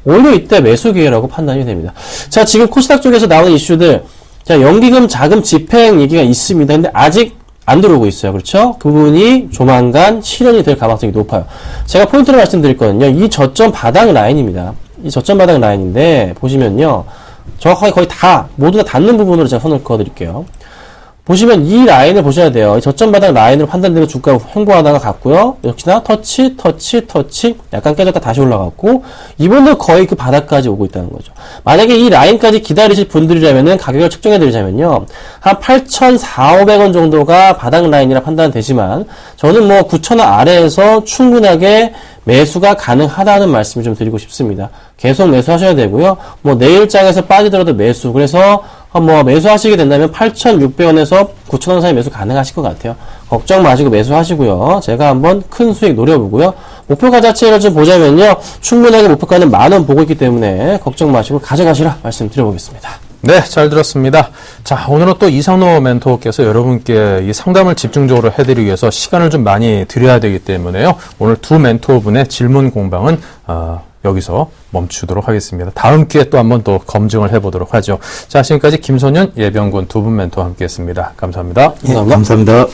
오히려 이때 매수 기회라고 판단이 됩니다. 자, 지금 코스닥 쪽에서 나오는 이슈들, 자, 연기금 자금 집행 얘기가 있습니다. 근데 아직 안 들어오고 있어요. 그렇죠? 그 부분이 조만간 실현이 될 가능성이 높아요. 제가 포인트를 말씀드렸거든요. 이 저점 바닥 라인입니다. 이 저점 바닥 라인인데, 보시면요. 정확하게 거의 모두 다 닿는 부분으로 제가 선을 그어드릴게요. 보시면 이 라인을 보셔야 돼요. 이 저점 바닥 라인으로 판단되고 주가 횡보하다가 갔고요. 역시나 터치, 약간 깨졌다 다시 올라갔고, 이번도 거의 그 바닥까지 오고 있다는 거죠. 만약에 이 라인까지 기다리실 분들이라면은 가격을 측정해 드리자면요. 한 8,400~500원 정도가 바닥 라인이라 판단되지만, 저는 뭐 9,000원 아래에서 충분하게 매수가 가능하다는 말씀을 좀 드리고 싶습니다. 계속 매수하셔야 되고요. 뭐 내일장에서 빠지더라도 매수. 그래서 뭐 매수하시게 된다면 8,600원에서 9,000원 사이 매수 가능하실 것 같아요. 걱정 마시고 매수하시고요. 제가 한번 큰 수익 노려보고요. 목표가 자체를 좀 보자면요. 충분하게 목표가는 10,000원 보고 있기 때문에 걱정 마시고 가져가시라 말씀드려보겠습니다. 네, 잘 들었습니다. 자, 오늘은 또 이상로 멘토께서 여러분께 이 상담을 집중적으로 해드리기 위해서 시간을 좀 많이 드려야 되기 때문에요. 오늘 두 멘토분의 질문 공방은 여기서 멈추도록 하겠습니다. 다음 기회에 또 한번 더 검증을 해보도록 하죠. 자, 지금까지 김선현, 예병군 두 분 멘토와 함께했습니다. 감사합니다. 예, 감사합니다.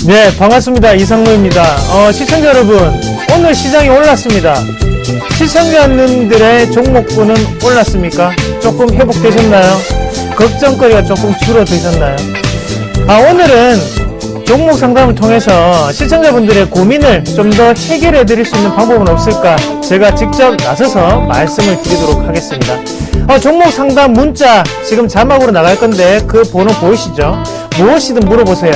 네, 반갑습니다. 이상로입니다. 시청자 여러분, 오늘 시장이 올랐습니다. 시청자님들의 종목군은 올랐습니까? 조금 회복되셨나요? 걱정거리가 조금 줄어드셨나요? 오늘은 종목 상담을 통해서 시청자분들의 고민을 좀 더 해결해 드릴 수 있는 방법은 없을까? 제가 직접 나서서 말씀을 드리도록 하겠습니다. 종목 상담 문자 지금 자막으로 나갈 건데 그 번호 보이시죠? 무엇이든 물어보세요.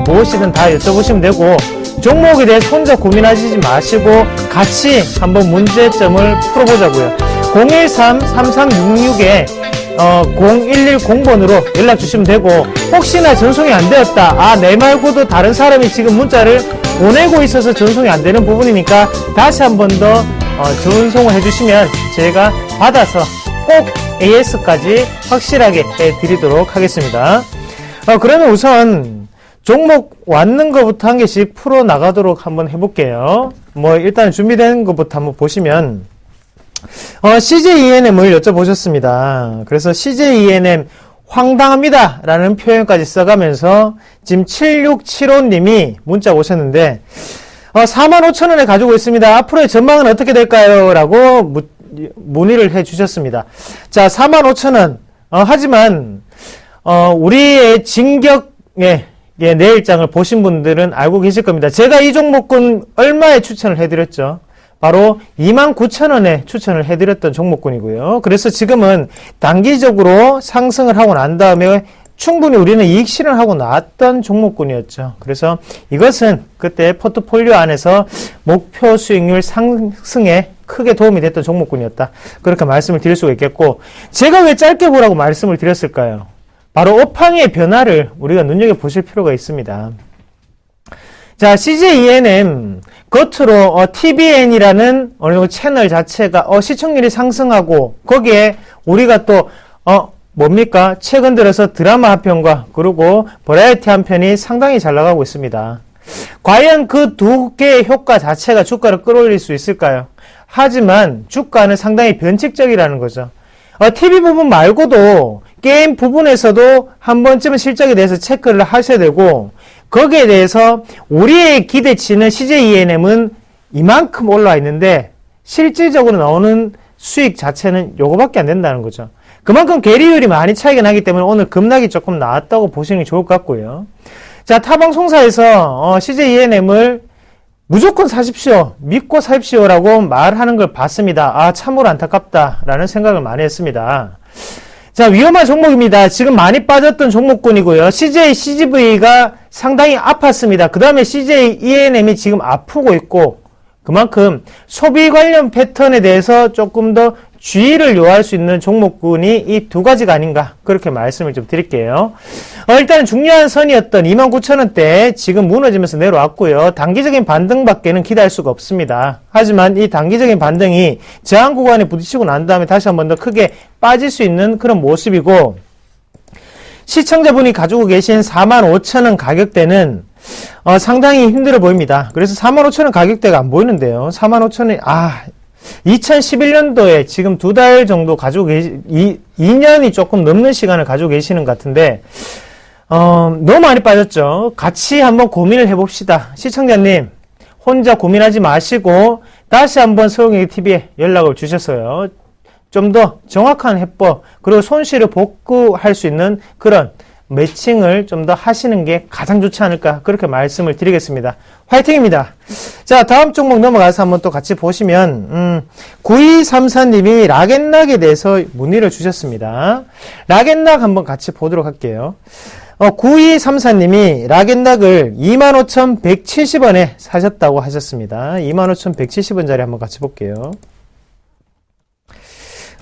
무엇이든 다 여쭤보시면 되고, 종목에 대해서 혼자 고민하시지 마시고 같이 한번 문제점을 풀어보자고요. 013-3366에 0110번으로 연락 주시면 되고, 혹시나 전송이 안 되었다, 내 말고도 다른 사람이 지금 문자를 보내고 있어서 전송이 안 되는 부분이니까 다시 한 번 더 전송을 해주시면 제가 받아서 꼭 AS까지 확실하게 해드리도록 하겠습니다. 그러면 우선 종목 왔는 것부터 한 개씩 풀어 나가도록 한번 해볼게요. 일단 준비된 것부터 한번 보시면, CJENM을 여쭤보셨습니다. 그래서 CJENM 황당합니다 라는 표현까지 써가면서 지금 7675님이 문자 오셨는데, 45,000원에 가지고 있습니다. 앞으로의 전망은 어떻게 될까요? 라고 문의를 해 주셨습니다. 자, 45,000원. 하지만, 우리의 진격의 내일장을 보신 분들은 알고 계실 겁니다. 제가 이 종목군 얼마에 추천을 해드렸죠? 바로 29,000원에 추천을 해드렸던 종목군이고요. 그래서 지금은 단기적으로 상승을 하고 난 다음에 충분히 우리는 이익 실현하고 나왔던 종목군이었죠. 그래서 이것은 그때 포트폴리오 안에서 목표 수익률 상승에 크게 도움이 됐던 종목군이었다. 그렇게 말씀을 드릴 수가 있겠고, 제가 왜 짧게 보라고 말씀을 드렸을까요? 바로 업황의 변화를 우리가 눈여겨보실 필요가 있습니다. 자, CJENM 겉으로 TVN이라는 어느 정도 채널 자체가 시청률이 상승하고, 거기에 우리가 또 뭡니까? 최근 들어서 드라마 한 편과 그리고 버라이어티 한 편이 상당히 잘 나가고 있습니다. 과연 그 두 개의 효과 자체가 주가를 끌어올릴 수 있을까요? 하지만 주가는 상당히 변칙적이라는 거죠. TV 부분 말고도 게임 부분에서도 한 번쯤은 실적에 대해서 체크를 하셔야 되고, 거기에 대해서 우리의 기대치는 CJENM은 이만큼 올라와 있는데 실질적으로 나오는 수익 자체는 요거밖에 안 된다는 거죠. 그만큼 계리율이 많이 차이가 나기 때문에 오늘 급락이 조금 나왔다고 보시는 게 좋을 것 같고요. 자, 타방송사에서 CJ ENM을 무조건 사십시오. 믿고 사십시오라고 말하는 걸 봤습니다. 아, 참으로 안타깝다라는 생각을 많이 했습니다. 자, 위험한 종목입니다. 지금 많이 빠졌던 종목군이고요. CJ CGV가 상당히 아팠습니다. 그 다음에 CJ ENM이 지금 아프고 있고, 그만큼 소비 관련 패턴에 대해서 조금 더 주의를 요할 수 있는 종목군이 이 두 가지가 아닌가, 그렇게 말씀을 좀 드릴게요. 일단 중요한 선이었던 29,000원대 지금 무너지면서 내려왔고요. 단기적인 반등밖에는 기대할 수가 없습니다. 하지만 이 단기적인 반등이 저항 구간에 부딪히고 난 다음에 다시 한번 더 크게 빠질 수 있는 그런 모습이고, 시청자분이 가지고 계신 45,000원 가격대는 상당히 힘들어 보입니다. 그래서 45,000원 가격대가 안 보이는데요. 45,000원이 2011년도에 지금 2달 정도 가지고 2년이 조금 넘는 시간을 가지고 계시는 것 같은데, 너무 많이 빠졌죠. 같이 한번 고민을 해봅시다. 시청자님, 혼자 고민하지 마시고, 다시 한번 서영예기TV에 연락을 주셨어요. 좀 더 정확한 해법, 그리고 손실을 복구할 수 있는 그런 매칭을 좀 더 하시는 게 가장 좋지 않을까, 그렇게 말씀을 드리겠습니다. 화이팅입니다. 자, 다음 종목 넘어가서 한번 또 같이 보시면 9234님이 락앤락에 대해서 문의를 주셨습니다. 락앤락 한번 같이 보도록 할게요. 9234님이 락앤락을 25,170원에 사셨다고 하셨습니다. 25,170원짜리 한번 같이 볼게요.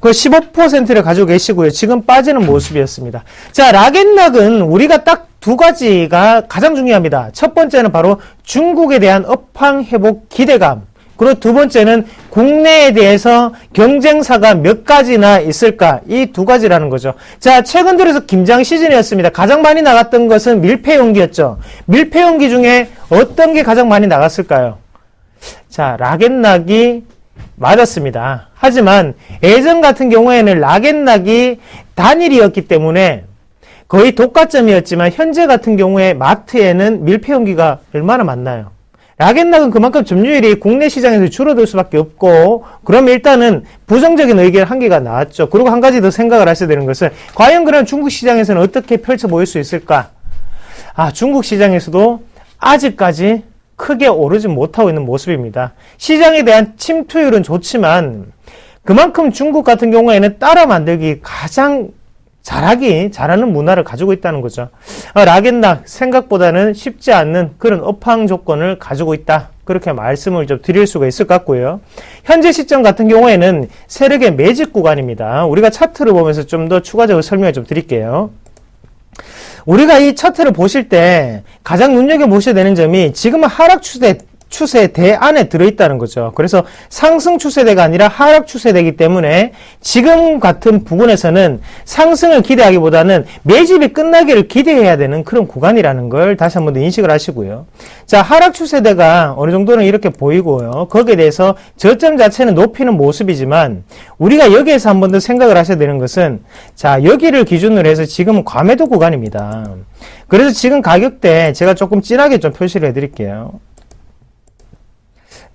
그 15%를 가지고 계시고요. 지금 빠지는 모습이었습니다. 자, 락앤락은 우리가 딱 두 가지가 가장 중요합니다. 첫 번째는 바로 중국에 대한 업황 회복 기대감. 그리고 두 번째는 국내에 대해서 경쟁사가 몇 가지나 있을까? 이 두 가지라는 거죠. 자, 최근 들어서 김장 시즌이었습니다. 가장 많이 나갔던 것은 밀폐용기였죠. 밀폐용기 중에 어떤 게 가장 많이 나갔을까요? 자, 락앤락이 맞았습니다. 하지만 예전 같은 경우에는 락앤락이 단일이었기 때문에 거의 독과점이었지만, 현재 같은 경우에 마트에는 밀폐용기가 얼마나 많나요? 락앤락은 그만큼 점유율이 국내 시장에서 줄어들 수밖에 없고, 그럼 일단은 부정적인 의견 한 개가 나왔죠. 그리고 한 가지 더 생각을 하셔야 되는 것은, 과연 그럼 중국 시장에서는 어떻게 펼쳐 보일 수 있을까? 중국 시장에서도 아직까지 크게 오르지 못하고 있는 모습입니다. 시장에 대한 침투율은 좋지만 그만큼 중국 같은 경우에는 따라 만들기 가장 잘하는 문화를 가지고 있다는 거죠. 락앤락 생각보다는 쉽지 않는 그런 업황 조건을 가지고 있다, 그렇게 말씀을 좀 드릴 수가 있을 것 같고요. 현재 시점 같은 경우에는 세력의 매집 구간입니다. 우리가 차트를 보면서 좀 더 추가적으로 설명을 좀 드릴게요. 우리가 이 차트를 보실 때 가장 눈여겨보셔야 되는 점이 지금은 하락 추세대 안에 들어있다는 거죠. 그래서 상승 추세대가 아니라 하락 추세대이기 때문에 지금 같은 부분에서는 상승을 기대하기보다는 매집이 끝나기를 기대해야 되는 그런 구간이라는 걸 다시 한번 더 인식을 하시고요. 자, 하락 추세대가 어느 정도는 이렇게 보이고요. 거기에 대해서 저점 자체는 높이는 모습이지만 우리가 여기에서 한번 더 생각을 하셔야 되는 것은, 자, 여기를 기준으로 해서 지금은 과매도 구간입니다. 그래서 지금 가격대 제가 조금 진하게 좀 표시를 해드릴게요.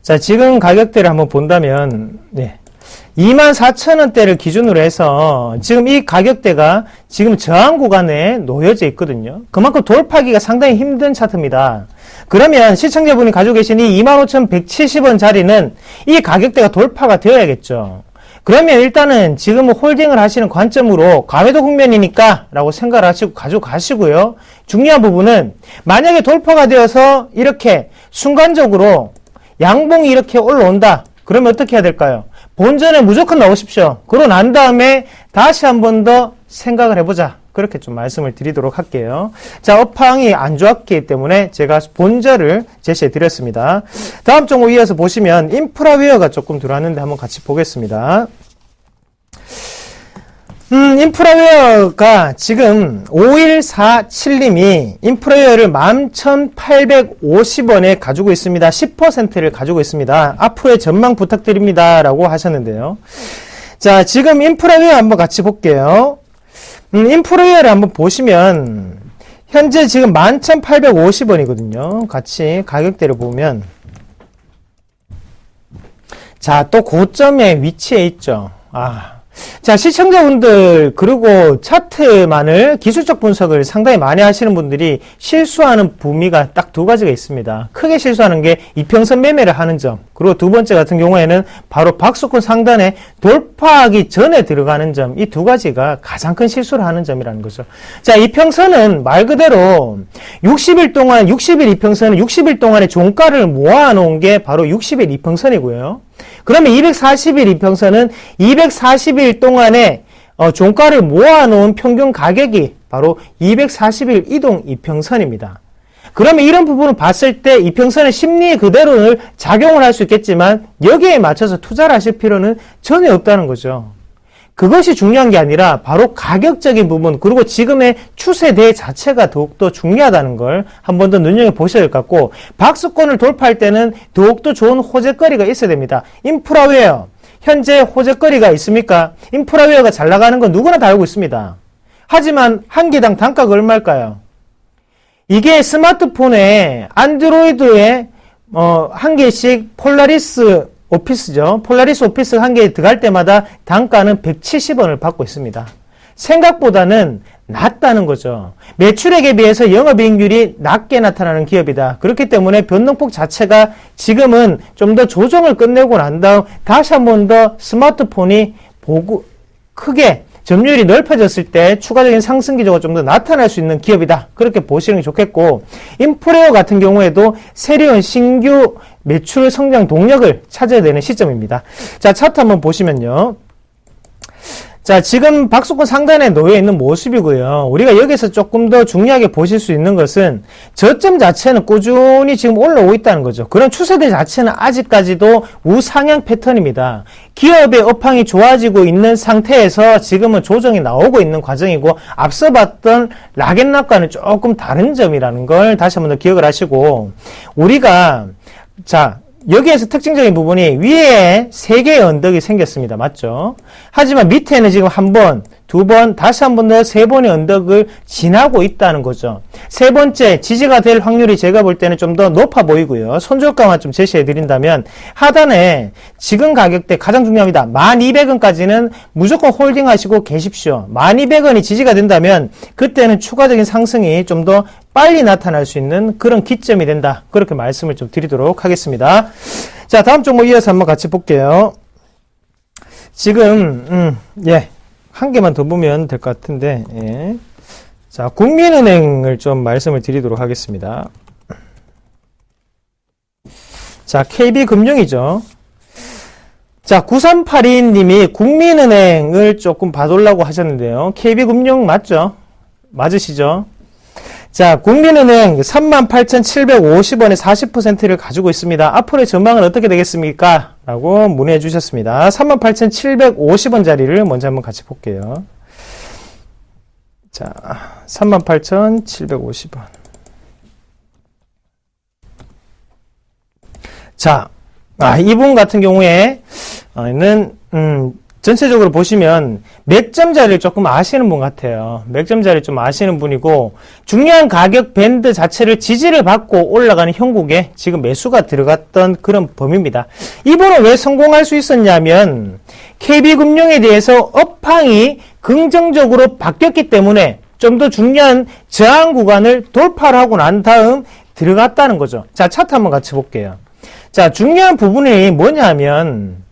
자, 지금 가격대를 한번 본다면, 24,000원대를 기준으로 해서 지금 이 가격대가 지금 저항 구간에 놓여져 있거든요. 그만큼 돌파하기가 상당히 힘든 차트입니다. 그러면 시청자분이 가지고 계신 이 25,170원 자리는 이 가격대가 돌파가 되어야겠죠. 그러면 일단은 지금 홀딩을 하시는 관점으로 과매도 국면이니까 라고 생각을 하시고 가지고 가시고요. 중요한 부분은 만약에 돌파가 되어서 이렇게 순간적으로 양봉이 이렇게 올라온다. 그러면 어떻게 해야 될까요? 본전에 무조건 나오십시오. 그러고 난 다음에 다시 한 번 더 생각을 해보자. 그렇게 좀 말씀을 드리도록 할게요. 자, 업황이 안 좋았기 때문에 제가 본전을 제시해 드렸습니다. 다음 종목 이어서 보시면 인프라웨어가 조금 들어왔는데 한번 같이 보겠습니다. 인프라웨어가 지금 5147님이 인프라웨어를 11,850원에 가지고 있습니다. 10%를 가지고 있습니다. 앞으로의 전망 부탁드립니다. 라고 하셨는데요. 자, 지금 인프라웨어 한번 같이 볼게요. 인프라웨어를 한번 보시면 현재 지금 11,850원이거든요. 같이 가격대를 보면, 자, 또 고점에 위치해 있죠. 자, 시청자분들, 그리고 차트만을 기술적 분석을 상당히 많이 하시는 분들이 실수하는 범위가 딱 두 가지가 있습니다. 크게 실수하는 게 이평선 매매를 하는 점, 그리고 두 번째 같은 경우에는 바로 박스권 상단에 돌파하기 전에 들어가는 점, 이 두 가지가 가장 큰 실수를 하는 점이라는 거죠. 자, 이평선은 말 그대로 60일 동안, 60일 이평선은 60일 동안의 종가를 모아놓은 게 바로 60일 이평선이고요. 그러면 240일 이평선은 240일 동안에 종가를 모아놓은 평균 가격이 바로 240일 이동 이평선입니다. 그러면 이런 부분을 봤을 때 이평선의 심리 그대로를 작용을 할 수 있겠지만 여기에 맞춰서 투자를 하실 필요는 전혀 없다는 거죠. 그것이 중요한 게 아니라 바로 가격적인 부분, 그리고 지금의 추세대 자체가 더욱더 중요하다는 걸 한 번 더 눈여겨보셔야 될 것 같고, 박스권을 돌파할 때는 더욱더 좋은 호재거리가 있어야 됩니다. 인프라웨어, 현재 호재거리가 있습니까? 인프라웨어가 잘 나가는 건 누구나 다 알고 있습니다. 하지만 한 개당 단가가 얼마일까요? 이게 스마트폰에 안드로이드에 한 개씩 폴라리스 오피스죠. 폴라리스 오피스 한 개에 들어갈 때마다 단가는 170원을 받고 있습니다. 생각보다는 낮다는 거죠. 매출액에 비해서 영업이익률이 낮게 나타나는 기업이다. 그렇기 때문에 변동폭 자체가 지금은 좀 더 조정을 끝내고 난 다음 다시 한 번 더 스마트폰이 크게 점유율이 넓어졌을 때 추가적인 상승 기조가 좀 더 나타날 수 있는 기업이다. 그렇게 보시는 게 좋겠고, 인프레어 같은 경우에도 새로운 신규 매출 성장 동력을 찾아야 되는 시점입니다. 자, 차트 한번 보시면요. 자, 지금 박스권 상단에 놓여 있는 모습이고요. 우리가 여기서 조금 더 중요하게 보실 수 있는 것은 저점 자체는 꾸준히 지금 올라오고 있다는 거죠. 그런 추세대 자체는 아직까지도 우상향 패턴입니다. 기업의 업황이 좋아지고 있는 상태에서 지금은 조정이 나오고 있는 과정이고, 앞서 봤던 락앤락과는 조금 다른 점이라는 걸 다시 한번 더 기억을 하시고, 우리가 자, 여기에서 특징적인 부분이 위에 3개의 언덕이 생겼습니다. 맞죠? 하지만 밑에는 지금 한 번, 두 번, 다시 한 번 더 3번의 언덕을 지나고 있다는 거죠. 세 번째, 지지가 될 확률이 제가 볼 때는 좀 더 높아 보이고요. 손절가만 좀 제시해 드린다면, 하단에 지금 가격대 가장 중요합니다. 1200원까지는 무조건 홀딩 하시고 계십시오. 1200원이 지지가 된다면 그때는 추가적인 상승이 좀 더 빨리 나타날 수 있는 그런 기점이 된다. 그렇게 말씀을 좀 드리도록 하겠습니다. 자, 다음 종목 이어서 한번 같이 볼게요. 지금 한 개만 더 보면 될 것 같은데, 예. 자, 국민은행을 좀 말씀을 드리도록 하겠습니다. 자, KB금융이죠. 자, 9382님이 국민은행을 조금 봐달라고 하셨는데요. KB금융 맞죠? 맞으시죠? 자, 국민은행 38,750원에 40%를 가지고 있습니다. 앞으로의 전망은 어떻게 되겠습니까? 라고 문의해 주셨습니다. 38,750원짜리를 먼저 한번 같이 볼게요. 자, 38,750원. 자, 이분 같은 경우에는, 전체적으로 보시면 맥점 자리를 조금 아시는 분 같아요. 맥점 자리를 좀 아시는 분이고, 중요한 가격 밴드 자체를 지지를 받고 올라가는 형국에 지금 매수가 들어갔던 그런 범위입니다. 이분은 왜 성공할 수 있었냐면 KB금융에 대해서 업황이 긍정적으로 바뀌었기 때문에 좀 더 중요한 저항 구간을 돌파를 하고 난 다음 들어갔다는 거죠. 자, 차트 한번 같이 볼게요. 자, 중요한 부분이 뭐냐면,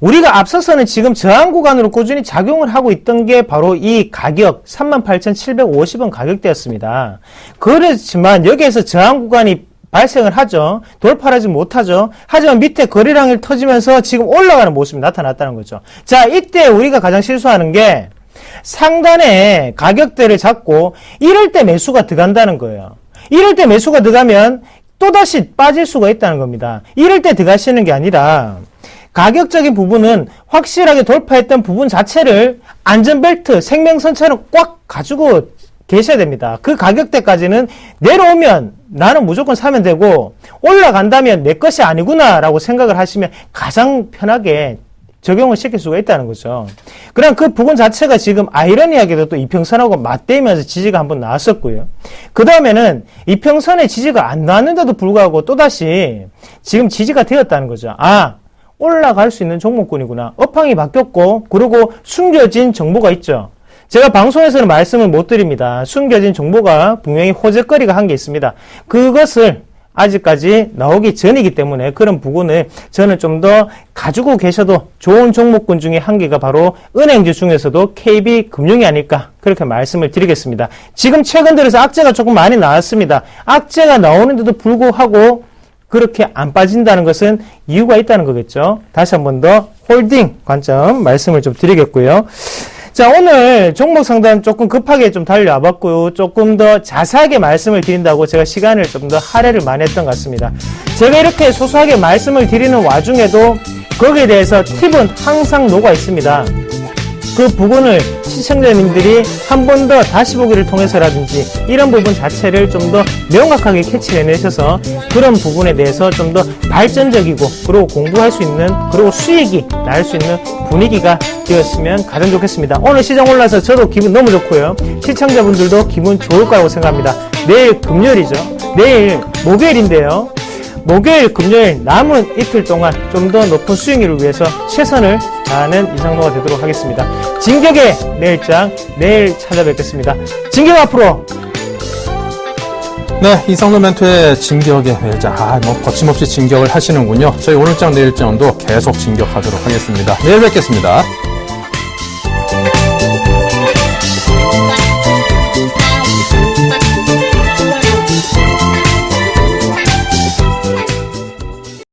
우리가 앞서서는 지금 저항 구간으로 꾸준히 작용을 하고 있던 게 바로 이 가격 38,750원 가격대였습니다. 그렇지만 여기에서 저항 구간이 발생을 하죠. 돌파를 하지 못하죠. 하지만 밑에 거래량이 터지면서 지금 올라가는 모습이 나타났다는 거죠. 자, 이때 우리가 가장 실수하는 게 상단에 가격대를 잡고 이럴 때 매수가 들어간다는 거예요. 이럴 때 매수가 들어가면 또다시 빠질 수가 있다는 겁니다. 이럴 때 들어가시는 게 아니라 가격적인 부분은 확실하게 돌파했던 부분 자체를 안전벨트, 생명선처럼 꽉 가지고 계셔야 됩니다. 그 가격대까지는 내려오면 나는 무조건 사면 되고, 올라간다면 내 것이 아니구나 라고 생각을 하시면 가장 편하게 적용을 시킬 수가 있다는 거죠. 그럼 그 부분 자체가 지금 아이러니하게도 또 이평선하고 맞대면서 지지가 한번 나왔었고요. 그 다음에는 이평선의 지지가 안 나왔는데도 불구하고 또다시 지금 지지가 되었다는 거죠. 올라갈 수 있는 종목군이구나. 업황이 바뀌었고, 그리고 숨겨진 정보가 있죠. 제가 방송에서는 말씀을 못 드립니다. 숨겨진 정보가 분명히 호재거리가 한 게 있습니다. 그것을 아직까지 나오기 전이기 때문에 그런 부분을 저는 좀 더 가지고 계셔도 좋은 종목군 중에 한 개가 바로 은행주 중에서도 KB금융이 아닐까 그렇게 말씀을 드리겠습니다. 지금 최근 들어서 악재가 조금 많이 나왔습니다. 악재가 나오는데도 불구하고 그렇게 안 빠진다는 것은 이유가 있다는 거겠죠. 다시 한 번 더 홀딩 관점 말씀을 좀 드리겠고요. 자, 오늘 종목 상담 조금 급하게 좀 달려와 봤고요. 조금 더 자세하게 말씀을 드린다고 제가 시간을 좀 더 할애를 많이 했던 것 같습니다. 제가 이렇게 소소하게 말씀을 드리는 와중에도 거기에 대해서 팁은 항상 녹아 있습니다. 그 부분을 시청자님들이 한 번 더 다시 보기를 통해서라든지 이런 부분 자체를 좀 더 명확하게 캐치해내셔서 그런 부분에 대해서 좀 더 발전적이고 그리고 공부할 수 있는 그리고 수익이 날 수 있는 분위기가 되었으면 가장 좋겠습니다. 오늘 시장 올라서 저도 기분 너무 좋고요. 시청자분들도 기분 좋을 거라고 생각합니다. 내일 금요일이죠. 내일 목요일인데요. 목요일, 금요일 남은 이틀 동안 좀 더 높은 수익률을 위해서 최선을 다하는 이상로가 되도록 하겠습니다. 진격의 내일장 내일 찾아뵙겠습니다. 진격 앞으로! 네, 이상로 멘토의 진격의 내일장. 거침없이 진격을 하시는군요. 저희 오늘장 내일장도 계속 진격하도록 하겠습니다. 내일 뵙겠습니다.